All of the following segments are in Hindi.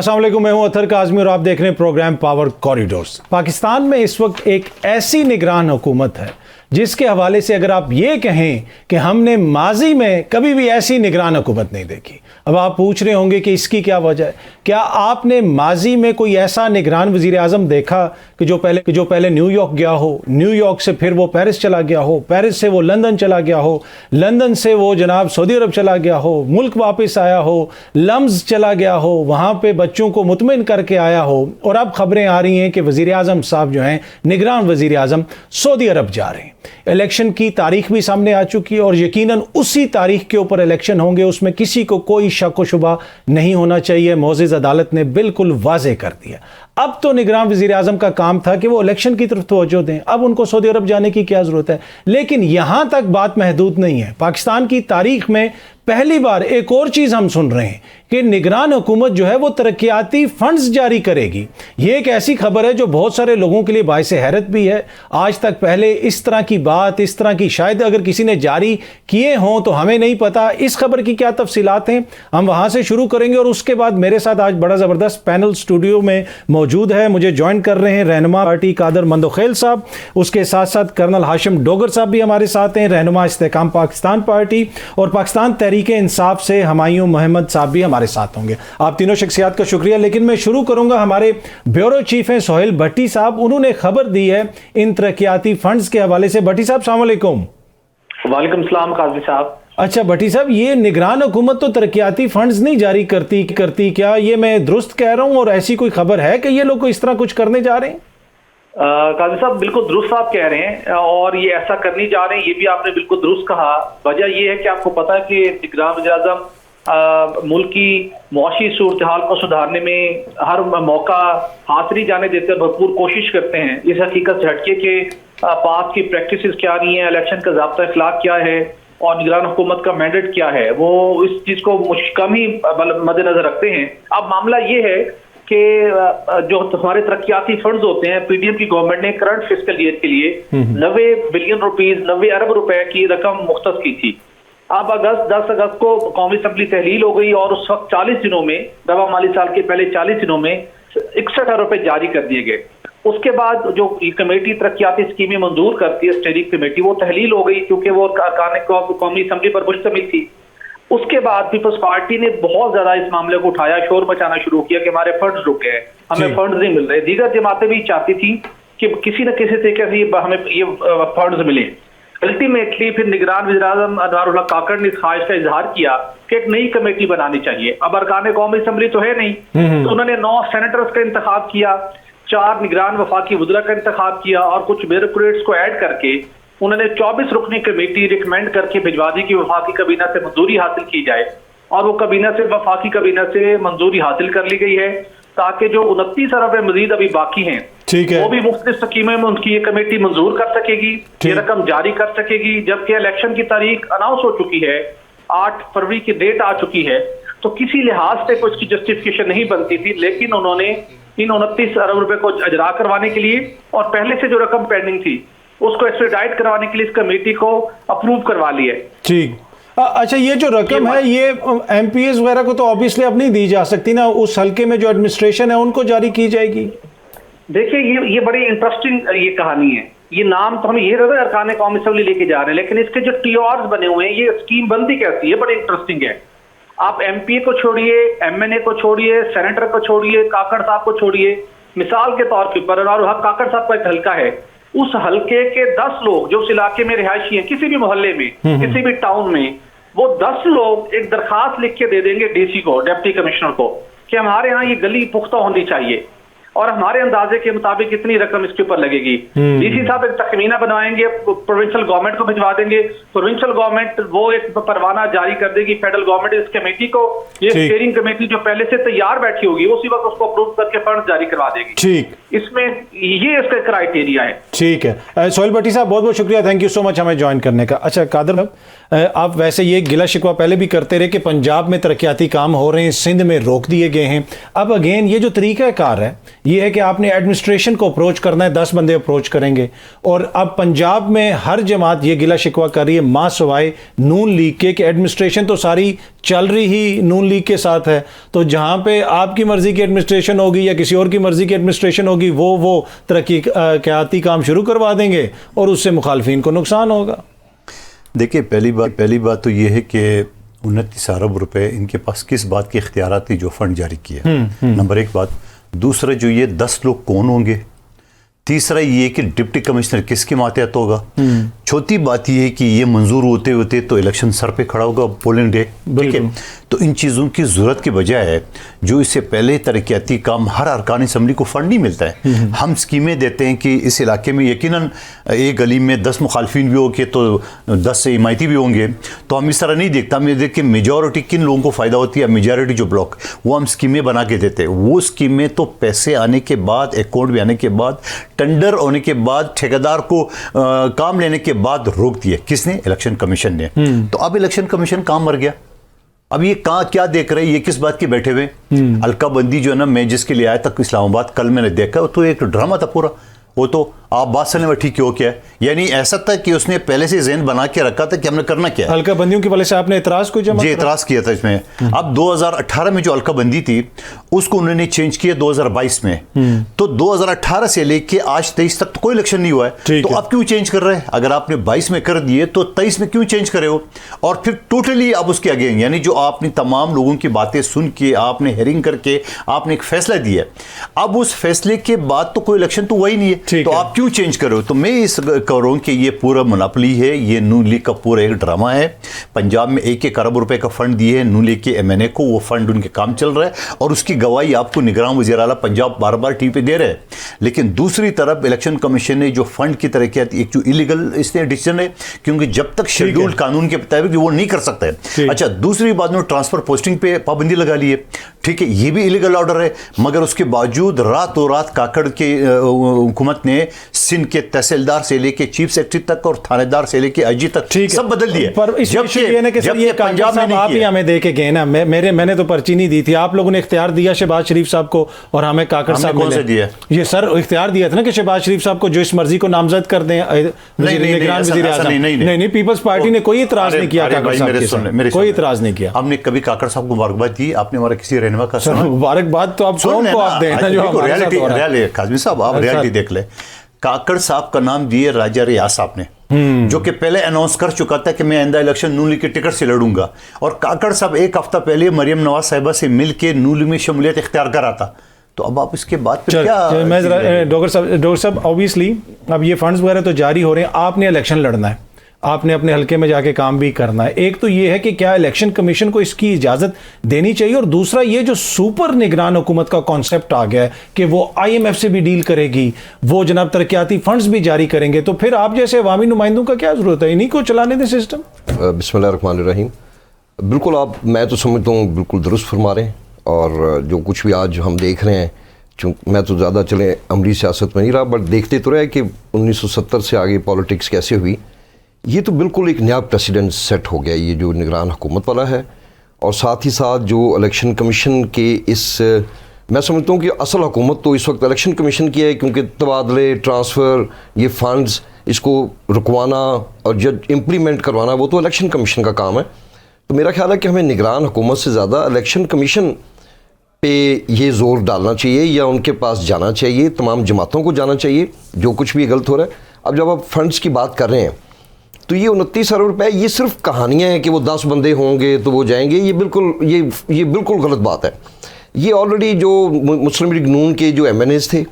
अस्सलाम वालेकुम, मैं हूं अतर काज़मी और आप देख रहे हैं प्रोग्राम पावर कॉरिडोर्स। पाकिस्तान में इस वक्त एक ऐसी निगरान हुकूमत है जिसके हवाले से अगर आप ये कहें कि हमने माजी में कभी भी ऐसी निगरान हुकूमत नहीं देखी। अब आप पूछ रहे होंगे कि इसकी क्या वजह है। क्या आपने माजी में कोई ऐसा निगरान वज़ीर आज़म देखा कि जो पहले न्यूयॉर्क गया हो, न्यूयॉर्क से फिर वो पेरिस चला गया हो, पेरिस से वो लंदन चला गया हो, लंदन से वो जनाब सऊदी अरब चला गया हो, मुल्क वापस आया हो, लम्स चला गया हो, वहाँ पे बच्चों को मुतमिन करके आया हो, और अब खबरें आ रही हैं कि वज़ीर आज़म साहब जो हैं निगरान वज़ीर आज़म सऊदी अरब जा रहे हैं। इलेक्शन की तारीख भी सामने आ चुकी है और यकीनन उसी तारीख के ऊपर इलेक्शन होंगे, उसमें किसी को कोई शक व शुबा नहीं होना चाहिए। मोअज़्ज़िज़ अदालत ने बिल्कुल वाज़ेह कर दिया। अब तो निगरान वज़ीर आज़म का काम था कि वो इलेक्शन की तरफ तवज्जो दें, अब उनको सऊदी अरब जाने की क्या ज़रूरत है। लेकिन यहां तक बात महदूद नहीं है। पाकिस्तान की तारीख में पहली बार एक और चीज़ हम सुन रहे हैं कि निगरान हुकूमत जो है वो तरक्याती फंड्स जारी करेगी। ये एक ऐसी खबर है जो बहुत सारे लोगों के लिए बाइस हैरत भी है। आज तक पहले इस तरह की बात, इस तरह की शायद अगर किसी ने जारी किए हों तो हमें नहीं पता। इस खबर की क्या तफसीलात हैं, हम वहाँ से शुरू करेंगे और उसके बाद मेरे साथ आज बड़ा ज़बरदस्त पैनल स्टूडियो में मौजूद है। मुझे ज्वाइन कर रहे हैं रहनुमा पार्टी कादर मंदोखेल साहब, उसके साथ साथ कर्नल हाशिम डोगर साहब भी हमारे साथ हैं, रहनुमा इस्तेकाम पाकिस्तान पार्टी, और पाकिस्तान तहरीके इंसाफ से हमायूं मोहम्मद साहब भी हमारे साथ होंगे। आप तीनों शख्सियात का शुक्रिया। लेकिन मैं शुरू करूंगा, हमारे ब्यूरो चीफ हैं सोहेल भट्टी साहब, उन्होंने खबर दी है इन तरक्याती फंड्स के हवाले से। भट्टी साहब अस्सलाम वालेकुम। वालेकुम सलाम काज़ी साहब। अच्छा भट्टी साहब, ये निगरान हुकूमत तो तरक्याती फंड्स नहीं जारी करती क्या? ये मैं दुरुस्त कह रहा हूं और ऐसी कोई खबर है कि ये लोग इस तरह कुछ करने जा रहे हैं? काजी साहब बिल्कुल दुरुस्त आप कह रहे हैं और ये ऐसा करने जा रहे हैं, ये भी आपने बिल्कुल दुरुस्त कहा। वजह ये है कि आपको पता है कि निगरान वज़ीर आज़म मुल्क की मुआशी सूरत हाल को सुधारने में हर मौका हाथ नहीं जाने देते, भरपूर कोशिश करते हैं। इस हकीकत से हटके के पास की प्रैक्टिस क्या रही हैं, इलेक्शन का ज़ाब्ता इखलाक क्या है और निगरान हुकूमत का मैंडेट क्या है, वो इस चीज़ को कम ही मद्देनजर रखते हैं। अब मामला ये है कि जो हमारे तरक्याती फंड्स होते हैं, पीडीएम की गवर्नमेंट ने करंट फिस्कल ईयर के लिए 90 बिलियन रुपीस 90 अरब रुपए की रकम मुख्तस की थी। अब 10 अगस्त को कौमी असम्बली तहलील हो गई और उस वक्त 40 दिनों में, रवा माली साल के पहले 40 दिनों में 61 अरब रुपए जारी कर दिए गए। उसके बाद जो कमेटी तरक्याती स्कीमें मंजूर करती है, स्टेयरिंग कमेटी, वो तहलील हो गई क्योंकि वो कौमी असम्बली पर मुश्तमिल थी। उसके बाद पीपल्स पार्टी ने बहुत ज्यादा इस मामले को उठाया, शोर मचाना शुरू किया कि हमारे फंड्स रुक गए, हमें फंड्स नहीं मिल रहे। दीगर जमातें भी चाहती थी कि किसी न किसी तरीके से हमें ये फंड्स मिले। अल्टीमेटली फिर निगरान वज़ीर आज़म अनवारुल्लाह काकड़ ने इस ख्वाहिश का इजहार किया कि एक नई कमेटी बनानी चाहिए। अब अरकान कौमी असम्बली तो है नहीं, तो उन्होंने 9 सेनेटर्स का इंतखाब किया, 4 निगरान वफाकी वज़रा का इंतखाब किया और कुछ ब्यूरोक्रेट्स को ऐड करके उन्होंने 24 रुकनी कमेटी रिकमेंड करके भिजवा दी कि वफाकी कबीना से मंजूरी हासिल की जाए। और वो वफाकी कबीना से मंजूरी हासिल कर ली गई है ताकि जो 29 अरब मजीद अभी बाकी हैं, वो भी मुख्तलिफ स्कीमें में उनकी ये कमेटी मंजूर कर सकेगी, ये रकम जारी कर सकेगी। जबकि इलेक्शन की तारीख अनाउंस हो चुकी है, 8 फरवरी की डेट आ चुकी है, तो किसी लिहाज से कोई इसकी जस्टिफिकेशन नहीं बनती थी। लेकिन उन्होंने इन 29 अरब रुपए को अजरा करवाने के लिए और पहले से जो रकम पेंडिंग थी उसको एक्सपेडाइट करवाने के लिए इस कमेटी को अप्रूव करवा लिया। ठीक। अच्छा, ये जो रकम है ये एमपीएस वगैरह को तो ऑब्वियसली अब नहीं दी जा सकती ना, उस हल्के में जो एडमिनिस्ट्रेशन है उनको जारी की जाएगी। देखिए ये बड़ी इंटरेस्टिंग ये कहानी है। ये नाम तो हम ये अरकान कौमी असम्बली लेके जा रहे हैं, लेकिन इसके जो टीओआर्स बने हुए हैं, ये स्कीम बनती कैसी है, बड़ी इंटरेस्टिंग है। आप एमपीए को छोड़िए, एमएनए को छोड़िए, सेनेटर को छोड़िए, काकड़ साहब को छोड़िए, मिसाल के तौर पर काकड़ साहब का एक हल्का है, उस हल्के के 10 लोग जो उस इलाके में रिहायशी हैं, किसी भी मोहल्ले में, किसी भी टाउन में, वो 10 लोग एक दरखास्त लिख के दे देंगे डीसी को, डिप्टी कमिश्नर को, कि हमारे यहाँ ये गली पुख्ता होनी चाहिए और हमारे अंदाजे के मुताबिक इतनी रकम इसके ऊपर लगेगी। डीसी साहब एक तखमीना बनवाएंगे, प्रोविंशियल गवर्नमेंट को भिजवा देंगे, प्रोविंशियल गवर्नमेंट वो एक परवाना जारी कर देगी फेडरल गवर्नमेंट इस कमेटी को, ये स्टीयरिंग कमेटी जो पहले से तैयार बैठी होगी उसी वक्त उसको अप्रूव करके फंड जारी करवा देगी। ठीक, इसमें ये इसका क्राइटेरिया है। ठीक है, सोहेल भट्टी साहब बहुत बहुत शुक्रिया, थैंक यू सो मच हमें ज्वाइन करने का। अच्छा कादर, आप वैसे ये गिला शिकवा पहले भी करते रहे कि पंजाब में तरक्याती काम हो रहे हैं, सिंध में रोक दिए गए हैं। अब अगेन ये जो तरीक़ाकार है ये है कि आपने एडमिनिस्ट्रेशन को अप्रोच करना है, 10 बंदे अप्रोच करेंगे। और अब पंजाब में हर जमात ये गिला शिकवा कर रही है मां सवाए नून लीग के कि एडमिनिस्ट्रेशन तो सारी चल रही ही नून लीग के साथ है, तो जहां पे आपकी मर्जी की एडमिनिस्ट्रेशन होगी या किसी और की मर्जी की एडमिनिस्ट्रेशन होगी वो तरक्याती काम शुरू करवा देंगे और उससे मुखालफिन को नुकसान होगा। देखिए, पहली बात तो ये है कि 29 अरब रुपए इनके पास किस बात के इख्तियारात थी जो फंड जारी किया। नंबर एक बात। दूसरा, जो ये 10 लोग कौन होंगे। तीसरा ये कि डिप्टी कमिश्नर किसके मातहत होगा। चौथी बात ये है कि ये मंजूर होते होते तो इलेक्शन सर पे खड़ा होगा, पोलिंग डे, ठीक है। तो इन चीज़ों की ज़रूरत के बजाय जो इससे पहले तरक्याती काम हर अरकान असम्बली को फंड नहीं मिलता है। हम स्कीमें देते हैं कि इस इलाके में यकीनन एक गली में 10 मुखालफिन भी होंगे तो 10 हिमायती भी होंगे, तो हम इस तरह नहीं देखता। हम ये देख के मेजॉरिटी किन लोगों को फ़ायदा होती है, मेजॉरिटी जो ब्लॉक, वो हम स्कीमें बना के देते हैं। वो स्कीमें तो पैसे आने के बाद, अकाउंट में आने के बाद, टेंडर होने के बाद, ठेकेदार को काम लेने के बाद रोक दिए। किसने? इलेक्शन कमीशन ने। तो अब इलेक्शन कमीशन काम मर गया। अब ये कहाँ क्या देख रहे हैं, ये किस बात के बैठे हुए। अलका बंदी जो है ना, मैं जिसके लिए आया था इस्लामाबाद, कल मैंने देखा, वो तो एक ड्रामा था पूरा। वो तो आप बात सुनने में ठीक हो क्या है, यानी ऐसा था कि उसने पहले से ज़हन बना के रखा था कि हमने करना क्या है। अलका बंदियों की वजह से आपने इतराज को जमा? जी, इतराज किया था इसमें। अब 2018 में जो अलका बंदी थी उसको उन्होंने चेंज किया 2022 में। तो 2018 से लेके आज 23 तक तो कोई इलेक्शन नहीं हुआ है, तो अब क्यों चेंज कर रहे हैं? अगर आपने 22 में कर दिए तो 23 में क्यों चेंज करे हो? और फिर टोटली आप उसके आगे, यानी जो आपने तमाम लोगों की बातें सुन के, आपने हेयरिंग करके आपने एक फैसला दिया, अब उस फैसले के बाद तो कोई इलेक्शन तो हुआ ही नहीं है, तो आप क्यों चेंज करो? तो मैं इस कह रहा हूं कि ये पूरा मोनोपोली है, ये नून लीग का पूरा एक ड्रामा है। पंजाब में 1-1 अरब रुपए का फंड दिए है नून लीग के एमएनए को, वो फंड उनके काम चल रहा है और उसकी गवाही आपको निगरान वज़ीर आला पंजाब बार बार टीवी पे दे रहे हैं। लेकिन दूसरी तरफ इलेक्शन कमीशन ने जो फंड की तरक्यात, एक जो इलीगल इसने डिसीजन है, क्योंकि जब तक शेड्यूल्ड कानून के मुताबिक वो नहीं कर सकता है। अच्छा, दूसरी बात में ट्रांसफर पोस्टिंग पे पाबंदी लगा ली है, ठीक है, ये भी इलीगल ऑर्डर है। मगर उसके बावजूद रातों रात काकड़ के हुकूमत ने सिंध के तहसीलदार से लेके चीफ सेक्रेटरी तक और थानेदार से लेके आईजी तक सब बदल दिए। पर पंजाब में आप ही हमें दे के गए ना, मैंने तो पर्ची नहीं दी थी, आप लोगों ने इख्तियार दिया शहबाज शरीफ साहब को और हमें काकड़ साहब कौन से दिया? ये सर इख्तियार दिया था ना कि शहबाज शरीफ साहब को जो इस मर्जी को नामजद कर दें निगरान वज़ीर आज़म। नहीं, पीपल्स पार्टी ने कोई इतराज नहीं किया, कोई इतराज नहीं किया। हमने कभी काकड़ साहब को मुबारकबाद दी? आपने हमारा किसी रहनुमा का मुबारकबाद तो आप दें जो काज़मी साहब, आप रियलिटी देख ले। काकड़ साहब का नाम दिए राजा रियाज साहब ने, जो कि पहले अनाउंस कर चुका था कि मैं आइंदा इलेक्शन नून लीग के टिकट से लड़ूंगा, और काकड़ साहब एक हफ्ता पहले मरियम नवाज साहिबा से मिल के नून लीग में शमूलियत इख्तियार करा था। तो अब आप इसके बाद क्या? मैं डॉक्टर साहब ऑब्वियसली अब ये फंड्स वगैरह तो जारी हो रहे हैं, आपने इलेक्शन लड़ना है, आपने अपने हल्के में जाके काम भी करना है। एक तो ये है कि क्या इलेक्शन कमीशन को इसकी इजाज़त देनी चाहिए, और दूसरा ये जो सुपर निगरान हुकूमत का कॉन्सेप्ट आ गया है कि वो IMF से भी डील करेगी, वो जनाब तरक्याती फंड्स भी जारी करेंगे, तो फिर आप जैसे अवामी नुमाइंदों का क्या ज़रूरत है? इन्हीं को चलाने दें सिस्टम। बिस्मिल्लाहिर्रहमानिर्रहीम। बिल्कुल मैं तो समझता हूँ बिल्कुल दुरुस्त फरमा रहे हैं, और जो कुछ भी आज हम देख रहे हैं, चूँकि मैं तो ज़्यादा चले अमली सियासत में नहीं रहा, बट देखते तो रहे कि 1970 से आगे पॉलिटिक्स कैसे हुई। ये तो बिल्कुल एक नया प्रेसिडेंट सेट हो गया, ये जो निगरान हुकूमत वाला है, और साथ ही साथ जो इलेक्शन कमीशन के मैं समझता हूँ कि असल हुकूमत तो इस वक्त इलेक्शन कमीशन की है, क्योंकि तबादले, ट्रांसफ़र, ये फंड्स, इसको रुकवाना और जब इम्प्लीमेंट करवाना वो तो इलेक्शन कमीशन का काम है। तो मेरा ख्याल है कि हमें निगरान हुकूमत से ज़्यादा इलेक्शन कमीशन पे ये ज़ोर डालना चाहिए, या उनके पास जाना चाहिए, तमाम जमातों को जाना चाहिए जो कुछ भी गलत हो रहा है। अब जब आप फंड्स की बात कर रहे हैं, तो ये 29 अरब रुपए ये सिर्फ कहानियाँ हैं कि वो 10 बंदे होंगे तो वो जाएंगे, ये बिल्कुल गलत बात है। ये ऑलरेडी जो मुस्लिम लीग नून के जो MNAs थे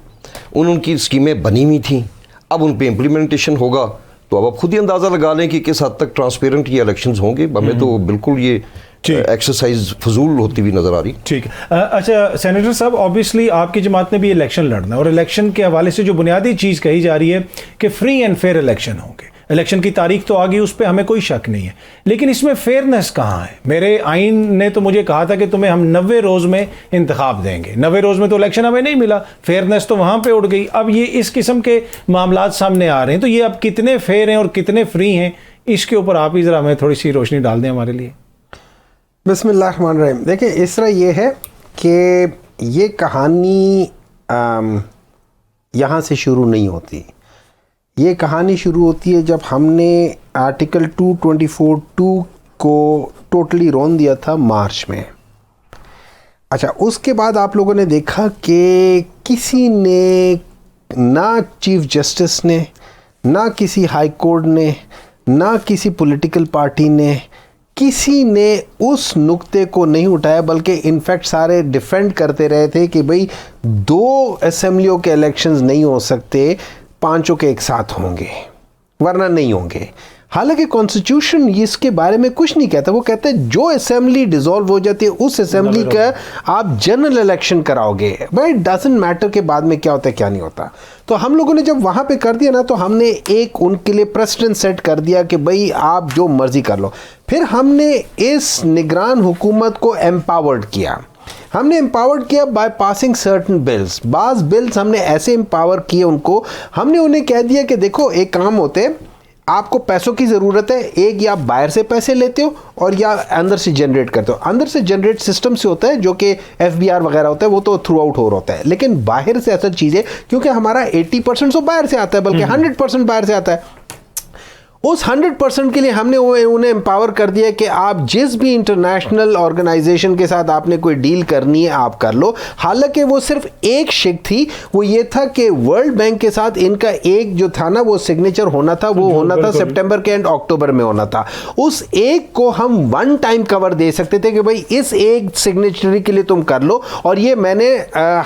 उनकी स्कीमें बनी हुई थी, अब उन पे इम्प्लीमेंटेशन होगा, तो अब आप खुद ही अंदाज़ा लगा लें कि किस हद तक ट्रांसपेरेंट ये इलेक्शंस होंगे। हमें तो बिल्कुल ये एक्सरसाइज फजूल होती हुई नज़र आ रही। ठीक है। अच्छा सेनेटर साहब, ऑब्वियसली आपकी जमात ने भी इलेक्शन लड़ना है, और इलेक्शन के हवाले से जो बुनियादी चीज़ कही जा रही है कि फ्री एंड फेयर इलेक्शन होंगे। इलेक्शन की तारीख तो आ गई, उस पर हमें कोई शक नहीं है, लेकिन इसमें फेयरनेस कहाँ है? मेरे आइन ने तो मुझे कहा था कि तुम्हें हम 90 रोज़ में इंतखाब देंगे, 90 रोज़ में तो इलेक्शन हमें नहीं मिला, फेयरनेस तो वहाँ पे उड़ गई। अब ये इस किस्म के मामलात सामने आ रहे हैं, तो ये अब कितने फेयर हैं और कितने फ्री हैं, इसके ऊपर आप ही ज़रा हमें थोड़ी सी रोशनी डाल दें हमारे लिए। बिस्मिल्लाहिर्रहमानिर्रहीम। देखिए, इस तरह ये है कि ये कहानी यहाँ से शुरू नहीं होती। ये कहानी शुरू होती है जब हमने आर्टिकल 224(2) को टोटली रोन दिया था मार्च में। अच्छा, उसके बाद आप लोगों ने देखा कि किसी ने, ना चीफ जस्टिस ने, ना किसी हाई कोर्ट ने, ना किसी पॉलिटिकल पार्टी ने, किसी ने उस नुक्ते को नहीं उठाया, बल्कि इनफैक्ट सारे डिफेंड करते रहे थे कि भाई 2 असेंबलियों के इलेक्शंस नहीं हो सकते, 5 के एक साथ होंगे, वरना नहीं होंगे। हालांकि कॉन्स्टिट्यूशन इसके बारे में कुछ नहीं कहता। वो कहता है जो असेंबली डिसॉल्व हो जाती है उस असेंबली का आप जनरल इलेक्शन कराओगे, बट डजंट मैटर के बाद में क्या होता है क्या नहीं होता। तो हम लोगों ने जब वहाँ पे कर दिया ना, तो हमने एक उनके लिए प्रेसिडेंट सेट कर दिया कि भाई आप जो मर्जी कर लो। फिर हमने इस निगरान हुकूमत को एम्पावर्ड किया। हमने एम्पावर्ड किया बाय पासिंग सर्टन बिल्स। बाज़ बिल्स हमने ऐसे एम्पावर किए उनको, हमने उन्हें कह दिया कि देखो, एक काम होते हैं, आपको पैसों की ज़रूरत है, एक या बाहर से पैसे लेते हो और या अंदर से जनरेट करते हो। अंदर से जनरेट सिस्टम से होता है जो कि FBR वगैरह होता है, वो तो थ्रू आउट हो रहा होता है। लेकिन बाहर से ऐसा चीज़ें, क्योंकि हमारा 80% तो बाहर से आता है, बल्कि 100% बाहर से आता है। उस 100% के लिए हमने उन्हें एम्पावर कर दिया कि आप जिस भी इंटरनेशनल ऑर्गेनाइजेशन के साथ आपने कोई डील करनी है आप कर लो। हालांकि वो सिर्फ एक शिक थी, वो ये था कि वर्ल्ड बैंक के साथ इनका एक जो था ना, वो सिग्नेचर होना था, वो होना था सितंबर के एंड अक्टूबर में होना था। उस एक को हम वन टाइम कवर दे सकते थे कि भाई इस एक सिग्नेचरी के लिए तुम कर लो। और ये मैंने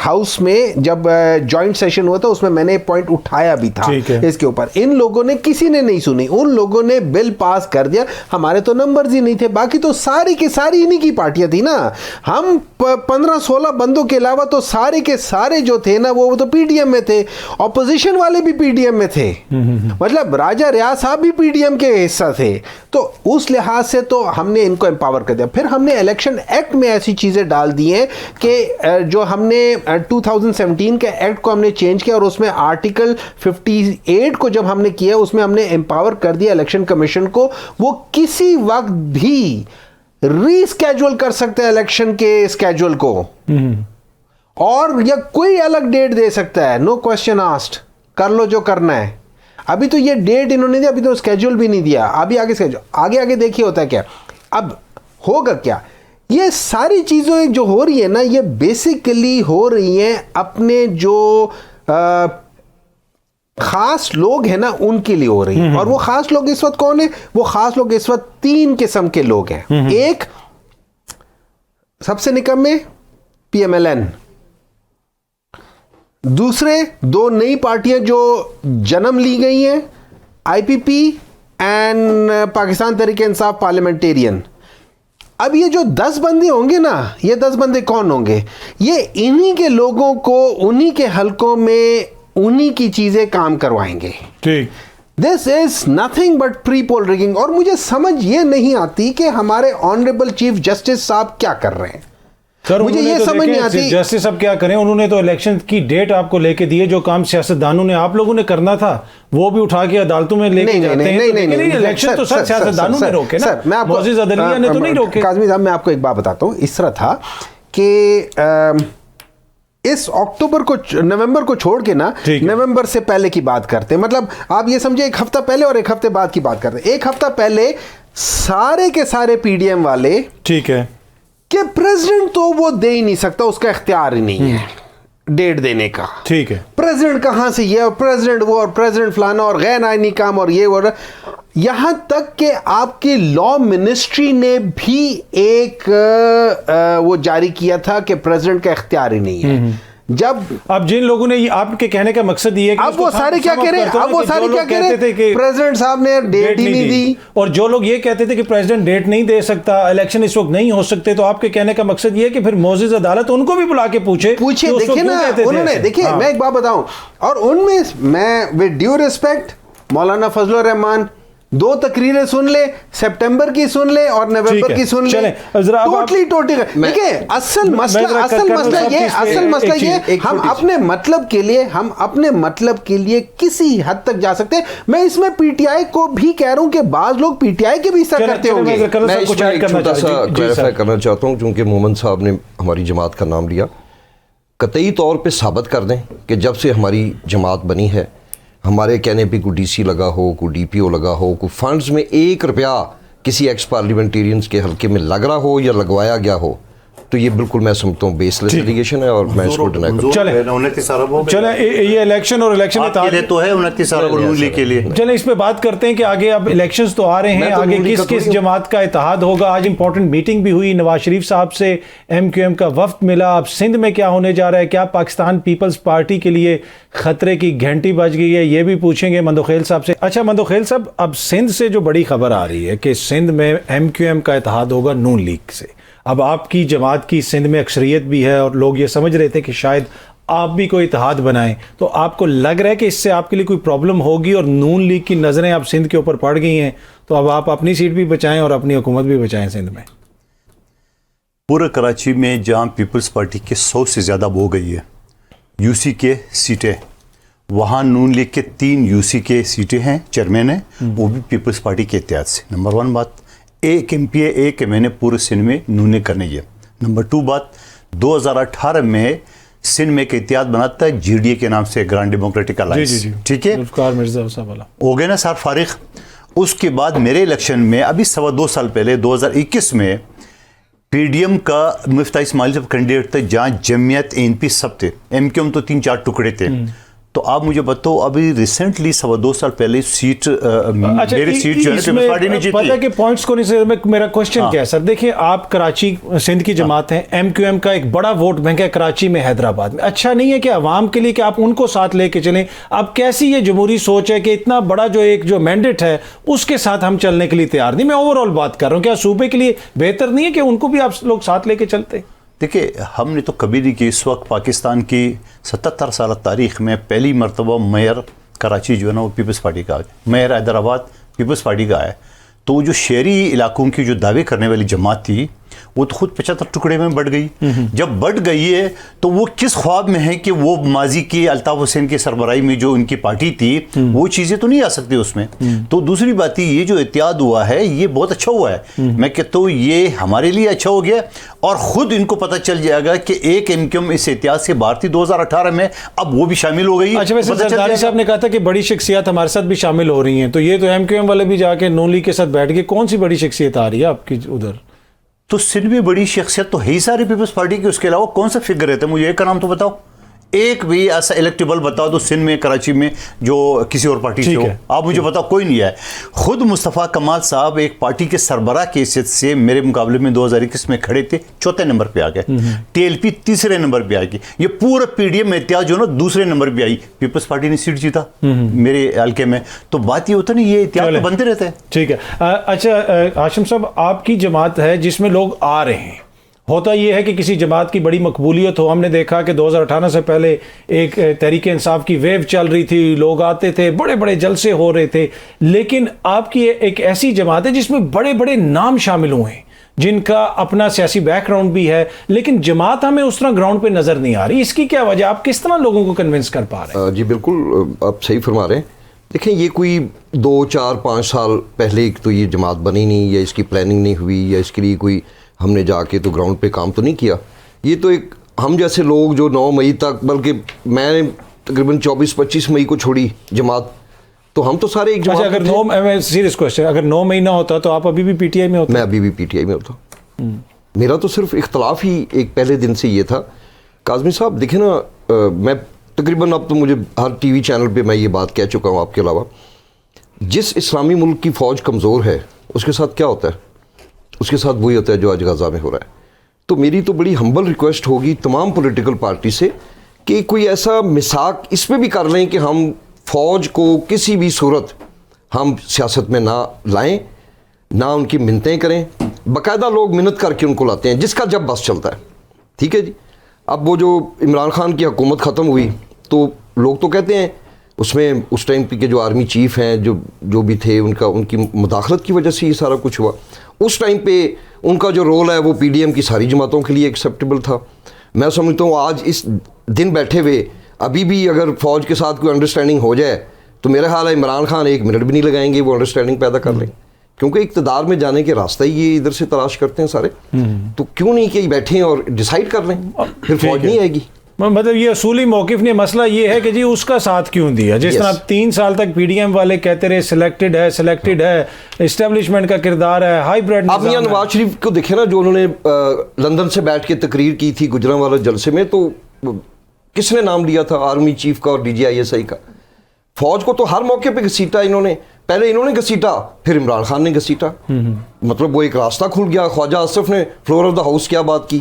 हाउस में जब जॉइंट सेशन हुआ था उसमें मैंने पॉइंट उठाया भी था इसके ऊपर। इन लोगों ने, किसी ने नहीं सुनी, उन लोगों ने बिल पास कर दिया। हमारे तो नंबर्स ही नहीं थे, बाकी तो सारी की सारी इन्हीं की पार्टियां थी ना। हम 15-16 बंदों के अलावा तो सारे के सारे जो थे ना, वो तो PDM में थे। ऑपोजिशन वाले भी PDM में थे, मतलब राजा रियाज साहब भी PDM के हिस्सा थे। तो उस लिहाज से तो हमने इनको एम्पावर कर दिया। फिर हमने इलेक्शन एक्ट में ऐसी चीजें डाल दी हैं कि जो हमने 2017 के एक्ट को हमने चेंज किया और उसमें आर्टिकल 58 को जब हमने किया, उसमें हमने एम्पावर कर दिया इलेक्शन कमीशन को, वो किसी वक्त भी रीस्केड्यूल कर सकते हैं इलेक्शन के स्केड्यूल को, और या कोई अलग डेट दे सकता है, नो क्वेश्चन आस्क्ड, कर लो जो करना है। अभी तो ये डेट इन्होंने दिया, अभी तो स्केड्यूल भी नहीं दिया, अभी आगे स्केड्यूल, आगे आगे देखिए होता है क्या। अब होगा क्या, ये सारी चीजें जो हो रही है ना, ये बेसिकली हो रही हैं अपने जो खास लोग हैं ना उनके लिए हो रही है। और वो खास लोग इस वक्त कौन है? वो खास लोग इस वक्त 3 किस्म के लोग हैं। एक, सबसे निकम्मे PMLN, दूसरे 2 नई पार्टियां जो जन्म ली गई हैं, IPP and Pakistan Tehreek Insaf parliamentarian. अब ये जो 10 बंदे होंगे ना, ये 10 बंदे कौन होंगे? ये इन्हीं के लोगों को उन्हीं के हलकों में उन्हीं की चीजें काम करवाएंगे। ठीक, this is nothing but pre poll rigging. और मुझे समझ ये नहीं आती कि हमारे ऑनरेबल चीफ जस्टिस साहब क्या कर रहे हैं। सर, मुझे ये तो समझ नहीं आती जस्टिस साहब क्या करें। उन्होंने तो इलेक्शन की डेट आपको लेके दी है, जो काम सियासतदानों ने, आप लोगों ने करना था वो भी उठा के अदालतों में लेके जाते हैं। नहीं, इलेक्शन तो सर सियासतदानों ने रोके ना, मैं आपको मोअज़्ज़िज़ अदलिया ने तो नहीं रोके। काज़मी साहब, मैं आपको एक बात बताता हूँ। इस तरह था कि इस अक्टूबर को, नवंबर को छोड़ के ना, नवंबर से पहले की बात करते हैं। मतलब आप ये समझे 1 हफ्ता पहले और 1 हफ्ते बाद की बात करते हैं। 1 हफ्ता पहले सारे के सारे PDM वाले, ठीक है, कि प्रेसिडेंट तो वो दे ही नहीं सकता, उसका इख्तियार ही नहीं है डेट देने का। ठीक है, प्रेसिडेंट कहां से ये और प्रेसिडेंट वो और प्रेसिडेंट फलाना और गैर आईनी काम और ये और, यहां तक कि आपकी लॉ मिनिस्ट्री ने भी एक वो जारी किया था कि प्रेसिडेंट का इख्तियार ही नहीं है। जब अब जिन लोगों ने, आपके कहने का मकसद ये है कि अब वो सारे क्या कह रहे हैं, अब वो सारे क्या कह रहे थे कि प्रेसिडेंट साहब ने डेट ही नहीं दी, और जो लोग ये कहते थे कि प्रेसिडेंट डेट नहीं दे सकता, इलेक्शन इस वक्त नहीं हो सकते, तो आपके कहने का मकसद ये है कि फिर मोअज़्ज़िज़ अदालत उनको भी बुला के पूछे। देखिए ना, उन्होंने, देखिए मैं एक बात बताऊं, और उनमें मैं विद ड्यू रिस्पेक्ट मौलाना फजलुर रहमान, 2 तकरीरें सुन ले, सितंबर की सुन ले और नवंबर की सुन ले, टोटली देखिए असल मसला ये हम अपने मतलब के लिए किसी हद तक जा सकते हैं। मैं इसमें पीटीआई को भी कह रहा हूं कि बाज लोग पीटीआई के भी हिस्सा करते होंगे। मैं इसमें एक छोटा सा क्लैरिफाई करना चाहता हूं, क्योंकि मोहम्मद साहब ने हमारी जमात का नाम लिया। कतई तौर पे साबित कर दें कि जब से हमारी जमात बनी है, हमारे कहने पे कोई डीसी लगा हो, कोई डीपीओ लगा हो, कोई फंड्स में 1 रुपया किसी एक्स पार्लियामेंटेरियंस के हल्के में लग रहा हो या लगवाया गया हो, तो ये बिल्कुल मैं समझता हूँ बेसलेस एलिगेशन है और मैं इसको डिनाई करता हूँ। चले ये इलेक्शन और इलेक्शन तो है 29 अरब के लिए। चले इस पे बात करते हैं कि आगे अब इलेक्शंस तो आ रहे हैं, आगे किस किस जमात का इत्तेहाद होगा। आज इंपॉर्टेंट मीटिंग भी हुई, नवाज शरीफ साहब से MQM का वफ्द मिला। अब सिंध में क्या होने जा रहा है, क्या पाकिस्तान पीपल्स पार्टी के लिए खतरे की घंटी बज गई है, ये भी पूछेंगे मंदोखेल साहब से। अच्छा मंदोखेल साहब, अब सिंध से जो बड़ी खबर आ रही है कि सिंध में MQM का इत्तेहाद होगा नून लीग से। अब आपकी जमात की सिंध में अक्सरियत भी है और लोग ये समझ रहे थे कि शायद आप भी कोई इत्तेहाद बनाएं, तो आपको लग रहा है कि इससे आपके लिए कोई प्रॉब्लम होगी और नून लीग की नज़रें अब सिंध के ऊपर पड़ गई हैं, तो अब आप अपनी सीट भी बचाएं और अपनी हुकूमत भी बचाएं सिंध में। पूरे कराची में जहां पीपल्स पार्टी के 100 से ज़्यादा हो गई है यूसी के सीटें, वहाँ नून लीग के 3 यूसी के सीटें हैं, चेयरमैन हैं, वो भी पीपल्स पार्टी के इत्तेहाद से। नंबर 1 बात, एक MPA एक मैंने पूरे सिंध में नूने करने ये। नंबर 2 बात, 2018 में सिंध में एक इत्तेहाद बनाता है GDA के नाम से, ग्रांड डेमोक्रेटिक अलायंस, ठीक है, हो गए ना सर फारिग। उसके बाद मेरे इलेक्शन में अभी 2.25 साल पहले 2021 में PDM का मुफ्ती इस्माइल जब कैंडिडेट थे, जहाँ जमियत ANP सब थे, MQM तो 3-4 टुकड़े थे। तो आप मुझे बताओ, अभी रिसेंटली 2.25 साल पहले सीट मेरी सीट जो है पीपल्स पार्टी ने जीती। पता कि पॉइंट्स को नहीं से मेरा क्वेश्चन क्या है सर, देखिए आप कराची सिंध की जमात हैं, MQM का एक बड़ा वोट बैंक है कराची में, हैदराबाद में। अच्छा नहीं है कि अवाम के लिए कि आप उनको साथ लेके चलें? अब कैसी ये जमहूरी सोच है कि इतना बड़ा जो मैंडेट है उसके साथ हम चलने के लिए तैयार नहीं? मैं ओवरऑल बात कर रहा हूँ, क्या सूबे के लिए बेहतर नहीं है कि उनको भी आप लोग साथ लेके चलते? देखिए, हमने तो कभी नहीं कि इस वक्त पाकिस्तान की 77 साल तारीख में पहली मरतबा मेयर कराची जो है ना वो पीपल्स पार्टी का है, मेयर हैदराबाद पीपल्स पार्टी का है। तो जो शहरी इलाकों की जो दावे करने वाली जमात थी वो तो खुद 75 टुकड़े में बढ़ गई। जब बढ़ गई है तो वो किस ख्वाब में है कि वो माजी की अल्ताफ हुसैन की सरबराही में जो उनकी पार्टी थी वो चीज़ें तो नहीं आ सकती उसमें। तो दूसरी बात ये जो इत्तेहाद हुआ है ये बहुत अच्छा हुआ है। मैं कहता हूँ ये हमारे लिए अच्छा हो गया और ख़ुद इनको पता चल जाएगा कि एक MQM इस इत्तेहाद से बाहर थी 2018 में, अब वो भी शामिल हो गई। अच्छा, वैसे जरदारी साहब ने कहा था कि बड़ी शख्सियत हमारे साथ भी शामिल हो रही हैं, तो ये तो MQM वाले भी जाके नून लीग के साथ बैठ गए। कौन सी बड़ी शख्सियत आ रही है आपकी उधर? तो सिंध में बड़ी शख्सियत तो है ही सारी पीपल्स पार्टी की, उसके अलावा कौन सा फिगर रहता है? मुझे एक का नाम तो बताओ, एक भी ऐसा इलेक्टेबल बताओ तो सिंध में कराची में जो किसी और पार्टी से हो, आप मुझे बताओ, कोई नहीं है। खुद मुस्तफ़ा कमाल साहब एक पार्टी के सरबराह की हैसियत से मेरे मुकाबले में 2021 में खड़े थे, 4थे नंबर पे आ गए। TLP 3रे नंबर पे आ गई। ये पूरा PDM में इत्तेहाद जो ना 2रे नंबर पे आई, पीपल्स पार्टी ने सीट जीता मेरे हल्के में। तो बात ये होता नहीं, ये इत्तेहाद तो बनते रहते हैं। ठीक है। अच्छा हाशिम साहब, आपकी जमात है जिसमें लोग आ रहे हैं, होता यह है कि किसी जमात की बड़ी मकबूलियत हो। हमने देखा कि 2018 से पहले एक तहरीक इंसाफ की वेव चल रही थी, लोग आते थे, बड़े बड़े जलसे हो रहे थे, लेकिन आपकी एक ऐसी जमात है जिसमें बड़े बड़े नाम शामिल हुए हैं जिनका अपना सियासी बैकग्राउंड भी है, लेकिन जमात हमें उस तरह ग्राउंड पे नजर नहीं आ रही। इसकी क्या वजह, आप किस तरह लोगों को कन्विंस कर पा रहे हैं? जी बिल्कुल, आप सही फरमा रहे हैं। देखें, ये कोई 2, 4, 5 साल पहले तो ये जमात बनी नहीं, या इसकी प्लानिंग नहीं हुई, या इसके लिए कोई हमने जाके तो ग्राउंड पे काम तो नहीं किया। ये तो एक हम जैसे लोग जो 9 मई तक, बल्कि मैंने तकरीबन 24-25 मई को छोड़ी जमात, तो हम तो सारे एक जमात। अच्छा, अगर सीरियस क्वेश्चन, अगर 9 मई ना होता तो आप अभी भी PTI में होते? मैं अभी भी PTI में होता। मेरा तो सिर्फ इख्तलाफ ही एक पहले दिन से ये था। काज़मी साहब देखें ना, मैं तकरीबन अब तो मुझे हर TV चैनल पे मैं ये बात कह चुका हूँ आपके अलावा, जिस इस्लामी मुल्क की फ़ौज कमज़ोर है उसके साथ क्या होता है? उसके साथ वही होता है जो आज गाज़ा में हो रहा है। तो मेरी तो बड़ी हम्बल रिक्वेस्ट होगी तमाम पॉलिटिकल पार्टी से कि कोई ऐसा मिसाक इस पर भी कर लें कि हम फ़ौज को किसी भी सूरत हम सियासत में ना लाएं, ना उनकी मिन्नतें करें। बाकायदा लोग मिन्नत करके उनको लाते हैं जिसका जब बस चलता है, ठीक है जी। अब वो जो इमरान खान की हुकूमत ख़त्म हुई तो लोग तो कहते हैं उसमें उस टाइम के जो आर्मी चीफ हैं जो भी थे उनकी मुदाखलत की वजह से ये सारा कुछ हुआ। उस टाइम पे उनका जो रोल है वो पीडीएम की सारी जमातों के लिए एक्सेप्टेबल था। मैं समझता हूँ आज इस दिन बैठे हुए अभी भी अगर फ़ौज के साथ कोई अंडरस्टैंडिंग हो जाए तो मेरा ख्याल है इमरान खान 1 मिनट भी नहीं लगाएंगे वो अंडरस्टैंडिंग पैदा कर लें, क्योंकि इक़्तिदार में जाने के रास्ता ही ये इधर से तलाश करते हैं सारे। तो क्यों नहीं कि बैठें और डिसाइड कर लें, फिर फ़ौज नहीं आएगी। मतलब ये असूली मौक़िफ़ नहीं, मसला ये है कि जी उसका साथ क्यों दिया। जिस तरह 3 साल तक पीडीएम वाले कहते रहे सिलेक्टेड है, इस्टेब्लिशमेंट का किरदार है, हाइब्रिड। आप मियां नवाज शरीफ को देखे ना, जो उन्होंने लंदन से बैठ के तकरीर की थी गुजरांवाला जलसे में, तो किसने नाम लिया था आर्मी चीफ का और DGISI का। फौज को तो हर मौके पे घसीटा इन्होंने, पहले इन्होंने घसीटा फिर इमरान खान ने घसीटा। मतलब वो एक रास्ता खुल गया। ख्वाजा आसिफ ने फ्लोर ऑफ द हाउस क्या बात की,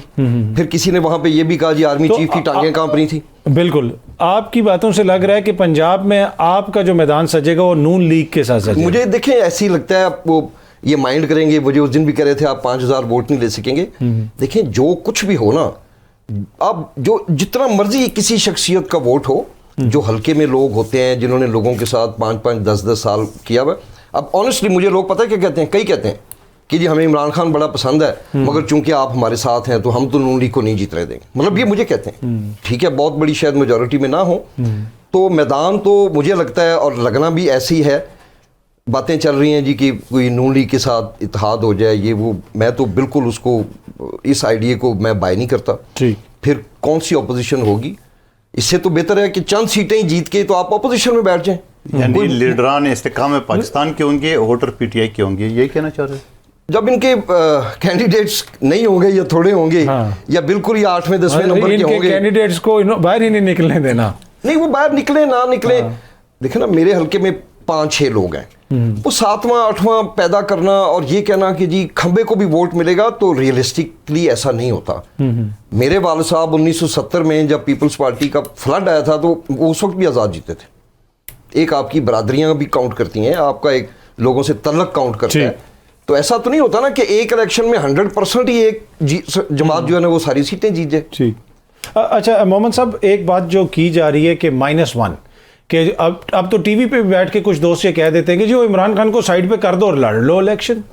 फिर किसी ने वहां पे ये भी कहा जी आर्मी चीफ की टांगें कांप रही थी। बिल्कुल, आपकी बातों से लग रहा है कि पंजाब में आपका जो मैदान सजेगा वो नून लीग के साथ सजेगा। मुझे देखें ऐसी लगता है आप वो ये माइंड करेंगे, मुझे उस दिन भी कह रहे थे आप 5000 वोट नहीं ले सकेंगे। देखें जो कुछ भी हो ना, अब जो जितना मर्जी किसी शख्सियत का वोट हो, जो हल्के में लोग होते हैं जिन्होंने लोगों के साथ 5-5, 10-10 साल किया हुआ। अब ऑनेस्टली मुझे लोग पता है क्या कहते हैं, कई कहते हैं कि जी हमें इमरान खान बड़ा पसंद है, मगर चूंकि आप हमारे साथ हैं तो हम तो नून लीग को नहीं जीतने देंगे। मतलब ये मुझे कहते हैं, ठीक है, बहुत बड़ी शायद मेजॉरिटी में ना हो। तो मैदान तो मुझे लगता है और लगना भी ऐसी है, बातें चल रही हैं जी कि कोई नून लीग के साथ इत्तेहाद हो जाए, ये वो, मैं तो बिल्कुल उसको इस आइडिया को मैं बाय नहीं करता। फिर कौन सी अपोजिशन होगी, इससे तो बेहतर है कि चंद सीटें ही जीत के तो आप अपोजिशन में बैठ जाएं। यानी लीडरान इस्तेकाम पाकिस्तान के होंगे, वोटर PTI के होंगे, यही कहना चाह रहे हैं। जब इनके कैंडिडेट्स नहीं होंगे या थोड़े होंगे, या बिल्कुल ही 8वें 10वें नंबर के होंगे, कैंडिडेट्स को बाहर ही नहीं निकलने देना। नहीं, वो बाहर निकले ना निकले। देखे ना, मेरे हल्के में 5-6 लोग हैं, वो 7वां 8वां पैदा करना और ये कहना कि जी खंबे को भी वोट मिलेगा, तो रियलिस्टिकली ऐसा नहीं होता। मेरे वालिद साहब 1970 में जब पीपल्स पार्टी का फ्लड आया था तो वो उस वक्त भी आज़ाद जीते थे। एक आपकी बरादरियां भी काउंट करती हैं, आपका एक लोगों से तल्लक काउंट करता है। तो ऐसा तो नहीं होता ना कि एक इलेक्शन में 100% ही एक जमात जो है ना वो सारी सीटें जीत जाए। अच्छा मोहम्मद साहब, एक बात जो की जा रही है कि -1 कि अब तो टीवी पे बैठ के कुछ दोस्त ये कह देते हैं कि जो इमरान खान को साइड पे कर दो और लड़ लो इलेक्शन।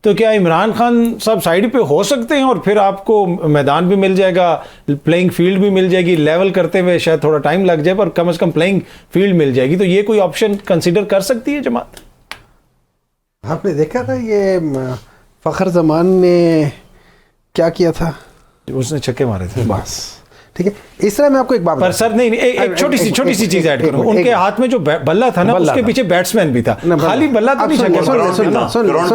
तो क्या इमरान खान साहब साइड पे हो सकते हैं और फिर आपको मैदान भी मिल जाएगा, प्लेइंग फील्ड भी मिल जाएगी? लेवल करते हुए शायद थोड़ा टाइम लग जाए पर कम से कम प्लेइंग फील्ड मिल जाएगी। तो ये कोई ऑप्शन कंसिडर कर सकती है जमात? आपने देखा था ये फ़खर जमान ने क्या किया था? उसने छक्के मारे थे बस, ठीक है। इस तरह मैं आपको एक बात पर सर नहीं, एक छोटी सी चीज ऐड करूं, उनके हाथ में जो बल्ला था ना, उसके पीछे बैट्समैन भी था, खाली बल्ला तो नहीं,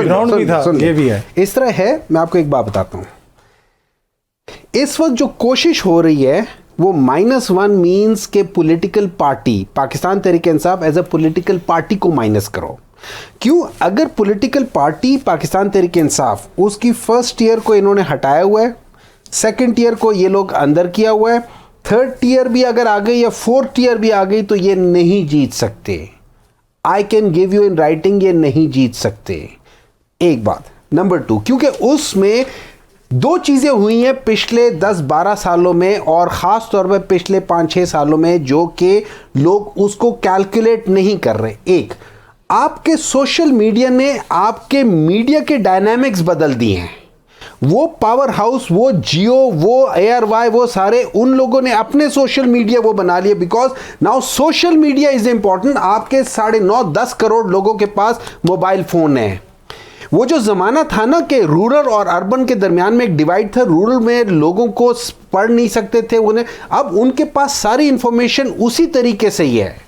ग्राउंड भी था, ये भी है। इस तरह है, मैं आपको एक बात बताता हूं। इस वक्त जो कोशिश हो रही है वो -1 मींस के political party Pakistan Tehreek Insaf as a political party को माइनस करो। क्यों? अगर पॉलिटिकल पार्टी पाकिस्तान तहरीक इंसाफ, उसकी फर्स्ट ईयर को इन्होंने हटाया हुआ है, सेकंड ईयर को ये लोग अंदर किया हुआ है, थर्ड ईयर भी अगर आ गई या फोर्थ ईयर भी आ गई तो ये नहीं जीत सकते। I can give you in writing, ये नहीं जीत सकते। एक बात। नंबर 2, क्योंकि उसमें 2 चीजें हुई हैं पिछले 10-12 सालों में और ख़ास तौर पर पिछले 5-6 सालों में, जो कि लोग उसको कैलकुलेट नहीं कर रहे। एक, आपके सोशल मीडिया ने आपके मीडिया के डायनामिक्स बदल दिए हैं। वो पावर हाउस, वो जियो, वो ARY, वो सारे उन लोगों ने अपने सोशल मीडिया वो बना लिए, because now social media is important. आपके 9.5-10 करोड़ लोगों के पास मोबाइल फोन है। वो जो ज़माना था ना कि रूरल और अर्बन के दरमियान में एक डिवाइड था, रूरल में लोगों को पढ़ नहीं सकते थे उन्हें, अब उनके पास सारी इंफॉर्मेशन उसी तरीके से ही है।